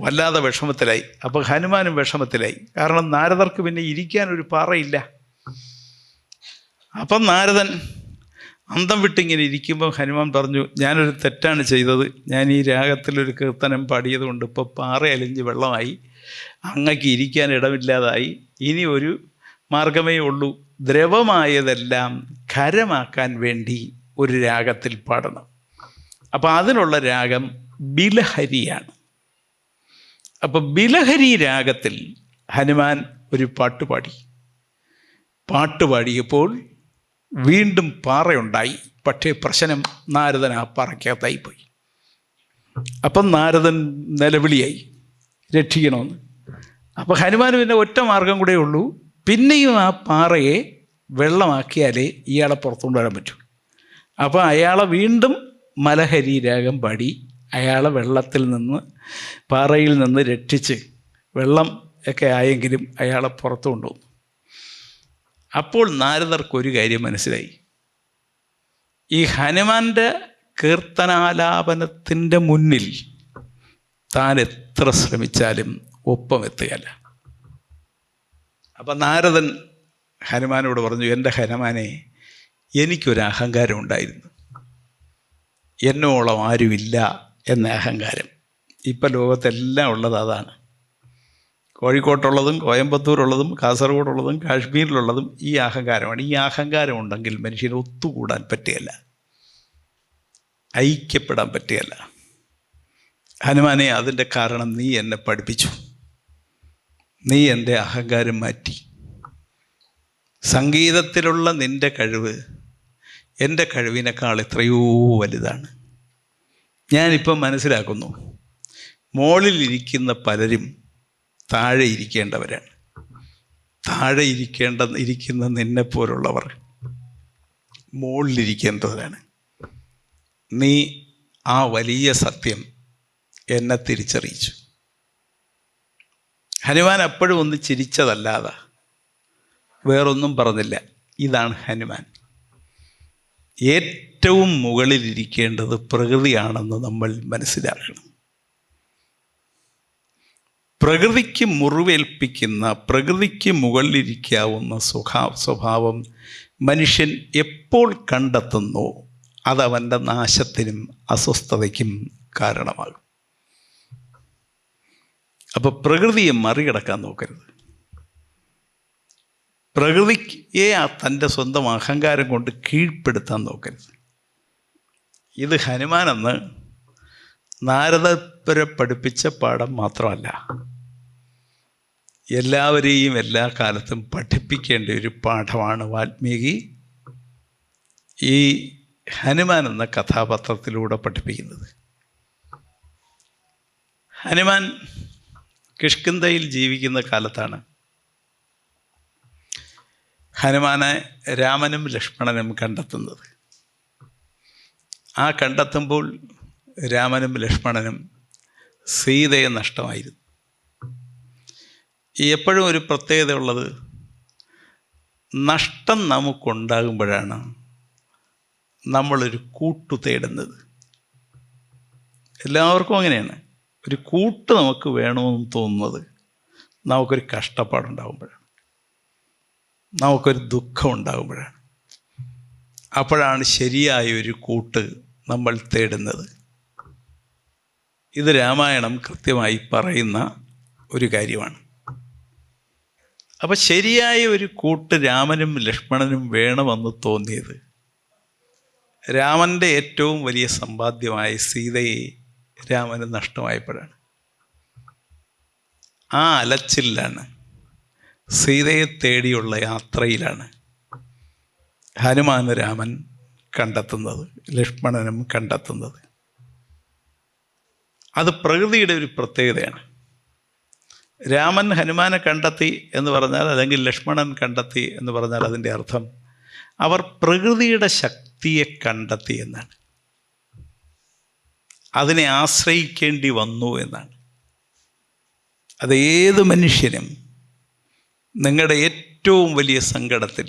Speaker 1: വല്ലാതെ വിഷമത്തിലായി. അപ്പോൾ ഹനുമാനും വിഷമത്തിലായി. കാരണം നാരദർക്ക് പിന്നെ ഇരിക്കാനൊരു പാറയില്ല. അപ്പം നാരദൻ അന്തം വിട്ടിങ്ങനെ ഇരിക്കുമ്പോൾ ഹനുമാൻ പറഞ്ഞു, ഞാനൊരു തെറ്റാണ് ചെയ്തത്. ഞാൻ ഈ രാഗത്തിലൊരു കീർത്തനം പാടിയതുകൊണ്ട് ഇപ്പോൾ പാറ അലിഞ്ഞ് വെള്ളമായി, അങ്ങക്ക് ഇരിക്കാൻ ഇടമില്ലാതായി. ഇനി ഒരു മാർഗമേ ഉള്ളൂ, ദ്രവമായതെല്ലാം ഖരമാക്കാൻ വേണ്ടി ഒരു രാഗത്തിൽ പാടണം. അപ്പോൾ അതിനുള്ള രാഗം ബിലഹരിയാണ്. അപ്പോൾ ബിലഹരി രാഗത്തിൽ ഹനുമാൻ ഒരു പാട്ട് പാടിയപ്പോൾ വീണ്ടും പാറയുണ്ടായി. പക്ഷേ പ്രശ്നം, നാരദൻ ആ പാറയ്ക്കകത്തായിപ്പോയി. അപ്പം നാരദൻ നിലവിളിയായി രക്ഷിക്കണമെന്ന്. അപ്പോൾ ഹനുമാന് പിന്നെ ഒറ്റ മാർഗം കൂടെ ഉള്ളൂ, പിന്നെയും ആ പാറയെ വെള്ളമാക്കിയാലേ ഇയാളെ പുറത്തുകൊണ്ട് വരാൻ പറ്റൂ. അപ്പോൾ അയാളെ വീണ്ടും മലഹരി രാഗം പാടി അയാളെ വെള്ളത്തിൽ നിന്ന്, പാറയിൽ നിന്ന് രക്ഷിച്ച് വെള്ളം ഒക്കെ ആയെങ്കിലും അയാളെ പുറത്തു കൊണ്ടുവന്നു. അപ്പോൾ നാരദർക്കൊരു കാര്യം മനസ്സിലായി, ഈ ഹനുമാൻ്റെ കീർത്തനാലാപനത്തിൻ്റെ മുന്നിൽ താൻ എത്ര ശ്രമിച്ചാലും ഒപ്പമെത്തുകയല്ല. അപ്പം നാരദൻ ഹനുമാനോട് പറഞ്ഞു, എൻ്റെ ഹനുമാനെ, എനിക്കൊരു അഹങ്കാരം ഉണ്ടായിരുന്നു, എന്നോളം ആരുമില്ല എന്ന അഹങ്കാരം. ഇപ്പം ലോകത്തെല്ലാം ഉള്ളത് അതാണ്. കോഴിക്കോട്ടുള്ളതും കോയമ്പത്തൂരുള്ളതും കാസർഗോഡുള്ളതും കാശ്മീരിലുള്ളതും ഈ അഹങ്കാരമാണ്. ഈ അഹങ്കാരം ഉണ്ടെങ്കിൽ മനുഷ്യന് ഒത്തുകൂടാൻ പറ്റുകയില്ല, ഐക്യപ്പെടാൻ പറ്റുകയില്ല. ഹനുമാനെ, അതിൻ്റെ കാരണം നീ എന്നെ പഠിപ്പിച്ചു. നീ എൻ്റെ അഹങ്കാരം മാറ്റി. സംഗീതത്തിലുള്ള നിൻ്റെ കഴിവ് എൻ്റെ കഴിവിനേക്കാൾ എത്രയോ വലുതാണ്. ഞാനിപ്പം മനസ്സിലാക്കുന്നു, മുകളിലിരിക്കുന്ന പലരും താഴെ ഇരിക്കേണ്ടവരാണ്. താഴെ ഇരിക്കുന്ന നിന്നെപ്പോലുള്ളവർ മുകളിലിരിക്കേണ്ടവരാണ്. നീ ആ വലിയ സത്യം എന്നെ തിരിച്ചറിയിച്ചു. ഹനുമാൻ അപ്പോഴും ഒന്ന് ചിരിച്ചതല്ലാതെ വേറൊന്നും പറഞ്ഞില്ല. ഇതാണ് ഹനുമാൻ. ഏറ്റവും മുകളിലിരിക്കേണ്ടത് പ്രകൃതിയാണെന്ന് നമ്മൾ മനസ്സിലാക്കണം. പ്രകൃതിക്ക് മുറിവേൽപ്പിക്കുന്ന, പ്രകൃതിക്ക് മുകളിലിരിക്കാവുന്ന സ്വഭാവം മനുഷ്യൻ എപ്പോൾ കണ്ടെത്തുന്നോ അതവൻ്റെ നാശത്തിനും അസ്വസ്ഥതയ്ക്കും കാരണമാകും. അപ്പോൾ പ്രകൃതിയെ മറികടക്കാൻ നോക്കരുത്. പ്രകൃതിയെ തൻ്റെ സ്വന്തം അഹങ്കാരം കൊണ്ട് കീഴ്പ്പെടുത്താൻ നോക്കരുത്. ഇത് ഹനുമാനെന്ന് നാരദപ്പുരെ പഠിപ്പിച്ച പാഠം മാത്രമല്ല, എല്ലാവരെയും എല്ലാ കാലത്തും പഠിപ്പിക്കേണ്ട ഒരു പാഠമാണ് വാൽമീകി ഈ ഹനുമാൻ എന്ന കഥാപാത്രത്തിലൂടെ പഠിപ്പിക്കുന്നത്. ഹനുമാൻ കിഷ്കിന്ധയിൽ ജീവിക്കുന്ന കാലത്താണ് ഹനുമാനെ രാമനും ലക്ഷ്മണനും കണ്ടെത്തുന്നത്. ആ കണ്ടെത്തുമ്പോൾ രാമനും ലക്ഷ്മണനും സീതയെ നഷ്ടമായിരുന്നു. എപ്പോഴും ഒരു പ്രത്യേകത ഉള്ളത്, നഷ്ടം നമുക്കുണ്ടാകുമ്പോഴാണ് നമ്മളൊരു കൂട്ടു തേടുന്നത്. എല്ലാവർക്കും അങ്ങനെയാണ്. ഒരു കൂട്ട് നമുക്ക് വേണമെന്ന് തോന്നുന്നത് നമുക്കൊരു കഷ്ടപ്പാടുണ്ടാകുമ്പോഴാണ്, നമുക്കൊരു ദുഃഖം ഉണ്ടാകുമ്പോഴാണ്. അപ്പോഴാണ് ശരിയായ ഒരു കൂട്ട് നമ്മൾ തേടുന്നത്. ഇത് രാമായണം കൃത്യമായി പറയുന്ന ഒരു കാര്യമാണ്. അപ്പം ശരിയായ ഒരു കൂട്ട് രാമനും ലക്ഷ്മണനും വേണമെന്ന് തോന്നിയത് രാമൻ്റെ ഏറ്റവും വലിയ സമ്പാദ്യമായ സീതയെ രാമന് നഷ്ടമായപ്പോഴാണ്. ആ അലച്ചിലാണ്, സീതയെ തേടിയുള്ള യാത്രയിലാണ് ഹനുമാന് രാമൻ കണ്ടെത്തുന്നത്, ലക്ഷ്മണനും കണ്ടെത്തുന്നത്. അത് പ്രകൃതിയുടെ ഒരു പ്രത്യേകതയാണ്. രാമൻ ഹനുമാനെ കണ്ടെത്തി എന്ന് പറഞ്ഞാൽ, അല്ലെങ്കിൽ ലക്ഷ്മണൻ കണ്ടെത്തി എന്ന് പറഞ്ഞാൽ അതിൻ്റെ അർത്ഥം അവർ പ്രകൃതിയുടെ ശക്തിയെ കണ്ടെത്തി എന്നാണ്. അതിനെ ആശ്രയിക്കേണ്ടി വന്നു എന്നാണ്. അതേത് മനുഷ്യനും നിങ്ങളുടെ ഏറ്റവും വലിയ സങ്കടത്തിൽ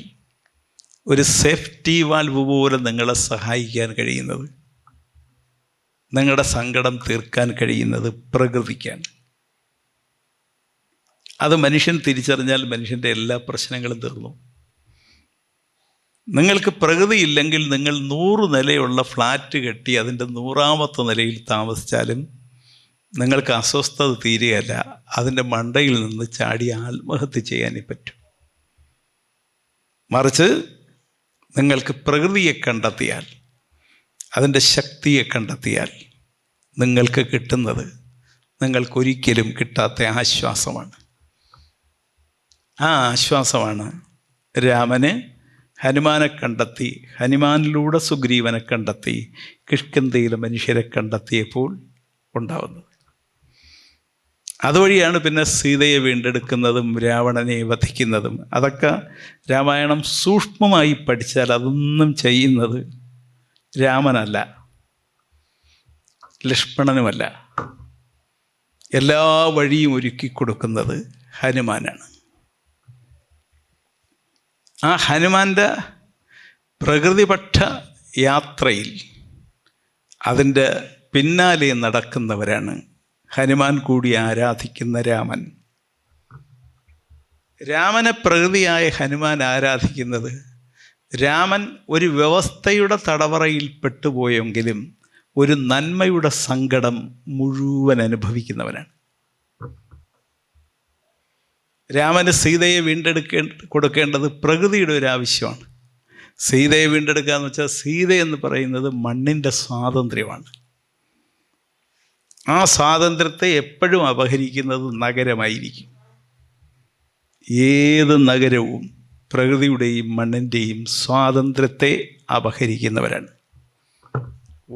Speaker 1: ഒരു സേഫ്റ്റി വാൽവ് പോലെ നിങ്ങളെ സഹായിക്കാൻ കഴിയുന്നത്, നിങ്ങളുടെ സങ്കടം തീർക്കാൻ കഴിയുന്നത് പ്രകൃതിക്കാണ്. അത് മനുഷ്യൻ തിരിച്ചറിഞ്ഞാൽ മനുഷ്യൻ്റെ എല്ലാ പ്രശ്നങ്ങളും തീർന്നു. നിങ്ങൾക്ക് പ്രകൃതി ഇല്ലെങ്കിൽ നിങ്ങൾ 100 നിലയുള്ള ഫ്ലാറ്റ് കെട്ടി അതിൻ്റെ 100ാമത്തെ നിലയിൽ താമസിച്ചാലും നിങ്ങൾക്ക് അസ്വസ്ഥത തീരുകയല്ല. അതിൻ്റെ മണ്ടയിൽ നിന്ന് ചാടി ആത്മഹത്യ ചെയ്യാനേ പറ്റും. മറിച്ച് നിങ്ങൾക്ക് പ്രകൃതിയെ കണ്ടെത്തിയാൽ, അതിൻ്റെ ശക്തിയെ കണ്ടെത്തിയാൽ നിങ്ങൾക്ക് കിട്ടുന്നത് നിങ്ങൾക്കൊരിക്കലും കിട്ടാത്ത ആശ്വാസമാണ്. ആ ആശ്വാസമാണ് രാമന് ഹനുമാനെ കണ്ടെത്തി, ഹനുമാനിലൂടെ സുഗ്രീവനെ കണ്ടെത്തി, കിഷ്കിന്ധയിലെ മനുഷ്യരെ കണ്ടെത്തിയപ്പോൾ ഉണ്ടാവുന്നത്. അതുവഴിയാണ് പിന്നെ സീതയെ വീണ്ടെടുക്കുന്നതും രാവണനെ വധിക്കുന്നതും. അതൊക്കെ രാമായണം സൂക്ഷ്മമായി പഠിച്ചാൽ അതൊന്നും ചെയ്യുന്നത് രാമനല്ല, ലക്ഷ്മണനുമല്ല. എല്ലാ വഴിയും ഒരുക്കി കൊടുക്കുന്നത് ഹനുമാനാണ്. ആ ഹനുമാൻ്റെ പ്രകൃതിപക്ഷ യാത്രയിൽ അതിൻ്റെ പിന്നാലെ നടക്കുന്നവരാണ് ഹനുമാൻ കൂടി ആരാധിക്കുന്ന രാമൻ. രാമനെ പ്രകൃതിയായ ഹനുമാൻ ആരാധിക്കുന്നത്, രാമൻ ഒരു വ്യവസ്ഥയുടെ തടവറയിൽ പെട്ടുപോയെങ്കിലും ഒരു നന്മയുടെ സങ്കടം മുഴുവൻ അനുഭവിക്കുന്നവനാണ്. രാമന് സീതയെ കൊടുക്കേണ്ടത് പ്രകൃതിയുടെ ഒരു ആവശ്യമാണ്. സീതയെ വീണ്ടെടുക്കുക എന്ന് വെച്ചാൽ സീത എന്ന് പറയുന്നത് മണ്ണിൻ്റെ സ്വാതന്ത്ര്യമാണ്. ആ സ്വാതന്ത്ര്യത്തെ എപ്പോഴും അപഹരിക്കുന്നത് നഗരമായിരിക്കും. ഏത് നഗരവും പ്രകൃതിയുടെയും മണ്ണിൻ്റെയും സ്വാതന്ത്ര്യത്തെ അപഹരിക്കുന്നവരാണ്.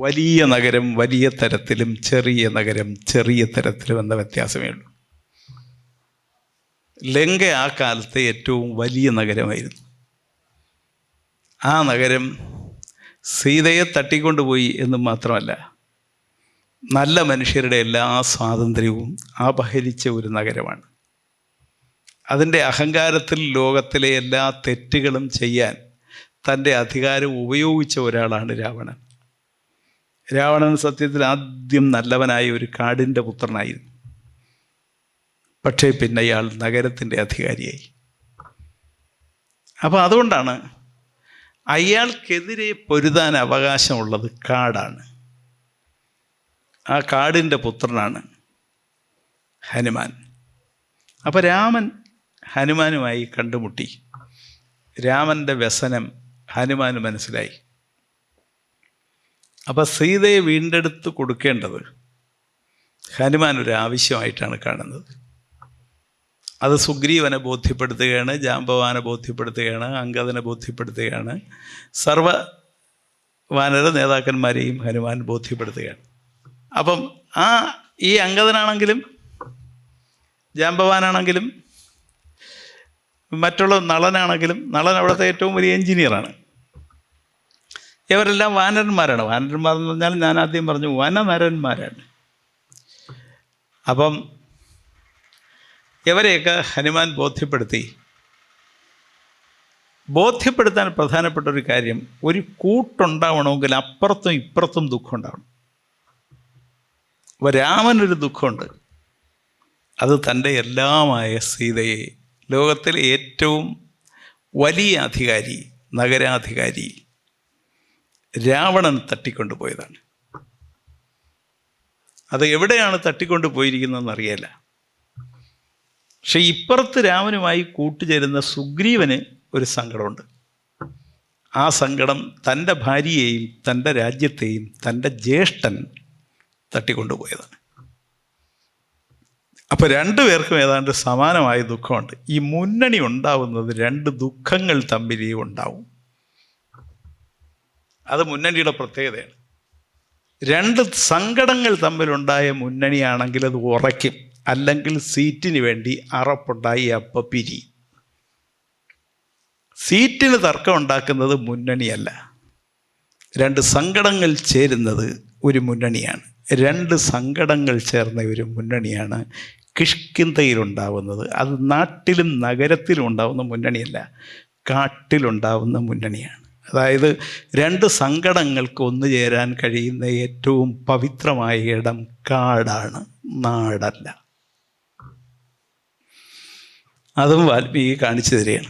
Speaker 1: വലിയ നഗരം വലിയ തരത്തിലും ചെറിയ നഗരം ചെറിയ തരത്തിലും എന്ന വ്യത്യാസമേ ഉള്ളൂ. ലങ്ക ആ കാലത്തെ ഏറ്റവും വലിയ നഗരമായിരുന്നു. ആ നഗരം സീതയെ തട്ടിക്കൊണ്ടുപോയി എന്ന് മാത്രമല്ല, നല്ല മനുഷ്യരുടെ എല്ലാ സ്വാതന്ത്ര്യവും അപഹരിച്ച ഒരു നഗരമാണ്. അതിൻ്റെ അഹങ്കാരത്തിൽ ലോകത്തിലെ എല്ലാ തെറ്റുകളും ചെയ്യാൻ തൻ്റെ അധികാരം ഉപയോഗിച്ച ഒരാളാണ് രാവണൻ. രാവണൻ സത്യത്തിൽ ആദ്യം നല്ലവനായ ഒരു കാടിൻ്റെ പുത്രനായിരുന്നു. പക്ഷേ പിന്നെ അയാൾ നഗരത്തിൻ്റെ അധികാരിയായി. അപ്പോൾ അതുകൊണ്ടാണ് അയാൾക്കെതിരെ പൊരുതാൻ അവകാശമുള്ളത് കാടാണ്. ആ കാടിൻ്റെ പുത്രനാണ് ഹനുമാൻ. അപ്പോൾ രാമൻ ഹനുമാനുമായി കണ്ടുമുട്ടി. രാമൻ്റെ വ്യസനം ഹനുമാന് മനസ്സിലായി. അപ്പോൾ സീതയെ വീണ്ടെടുത്ത് കൊടുക്കേണ്ടത് ഹനുമാൻ ഒരു ആവശ്യമായിട്ടാണ് കാണുന്നത്. അത് സുഗ്രീവനെ ബോധ്യപ്പെടുത്തുകയാണ്, ജാംബവാനെ ബോധ്യപ്പെടുത്തുകയാണ്, അംഗദനെ ബോധ്യപ്പെടുത്തുകയാണ്, സർവ വാനര നേതാക്കന്മാരെയും ഹനുമാൻ ബോധ്യപ്പെടുത്തുകയാണ്. അപ്പം ഈ അംഗദനാണെങ്കിലും ജാംബവാനാണെങ്കിലും മറ്റുള്ള നളനാണെങ്കിലും, നളൻ അവിടുത്തെ ഏറ്റവും വലിയ എഞ്ചിനീയറാണ്. ഇവരെല്ലാം വാനരന്മാരാണ്. വാനരന്മാരെന്ന് പറഞ്ഞാൽ ഞാൻ ആദ്യം പറഞ്ഞു വനനരന്മാരാണ്. അപ്പം ഇവരെയൊക്കെ ഹനുമാൻ ബോധ്യപ്പെടുത്താൻ പ്രധാനപ്പെട്ട ഒരു കാര്യം, ഒരു കൂട്ടുണ്ടാവണമെങ്കിൽ അപ്പുറത്തും ഇപ്പുറത്തും ദുഃഖം ഉണ്ടാവണം. അപ്പോൾ രാമനൊരു ദുഃഖമുണ്ട്. അത് തൻ്റെ എല്ലാമായ സീതയെ, ലോകത്തിലെ ഏറ്റവും വലിയ അധികാരി, നഗരാധികാരി രാവണൻ തട്ടിക്കൊണ്ടുപോയതാണ്. അത് എവിടെയാണ് തട്ടിക്കൊണ്ടു പോയിരിക്കുന്നതെന്ന് അറിയില്ല. പക്ഷെ ഇപ്പുറത്ത് രാമനുമായി കൂട്ടുചേരുന്ന സുഗ്രീവന് ഒരു സങ്കടമുണ്ട്. ആ സങ്കടം തൻ്റെ ഭാര്യയെയും തൻ്റെ രാജ്യത്തെയും തൻ്റെ ജ്യേഷ്ഠൻ തട്ടിക്കൊണ്ടുപോയതാണ്. അപ്പോൾ രണ്ടുപേർക്കും ഏതാണ്ട് സമാനമായ ദുഃഖമുണ്ട്. ഈ മുന്നണി ഉണ്ടാവുന്നത് രണ്ട് ദുഃഖങ്ങൾ തമ്മിലേ ഉണ്ടാവും. അത് മുന്നണിയുടെ പ്രത്യേകതയാണ്. രണ്ട് സങ്കടങ്ങൾ തമ്മിലുണ്ടായ മുന്നണിയാണെങ്കിൽ അത് ഉറയ്ക്കും, അല്ലെങ്കിൽ സീറ്റിന് വേണ്ടി അറപ്പുണ്ടായി അപ്പം പിരി. സീറ്റിന് തർക്കം ഉണ്ടാക്കുന്നത് മുന്നണിയല്ല, രണ്ട് സങ്കടങ്ങൾ ചേരുന്നത് ഒരു മുന്നണിയാണ്. രണ്ട് സങ്കടങ്ങൾ ചേർന്ന ഒരു മുന്നണിയാണ് കിഷ്കിന്ധയിലുണ്ടാവുന്നത്. അത് നാട്ടിലും നഗരത്തിലും ഉണ്ടാവുന്ന മുന്നണിയല്ല, കാട്ടിലുണ്ടാവുന്ന മുന്നണിയാണ്. അതായത് രണ്ട് സങ്കടങ്ങൾക്ക് ഒന്നു ചേരാൻ കഴിയുന്ന ഏറ്റവും പവിത്രമായ ഇടം കാടാണ്, നാടല്ല. അതും വാൽമീകി കാണിച്ചു തരികയാണ്.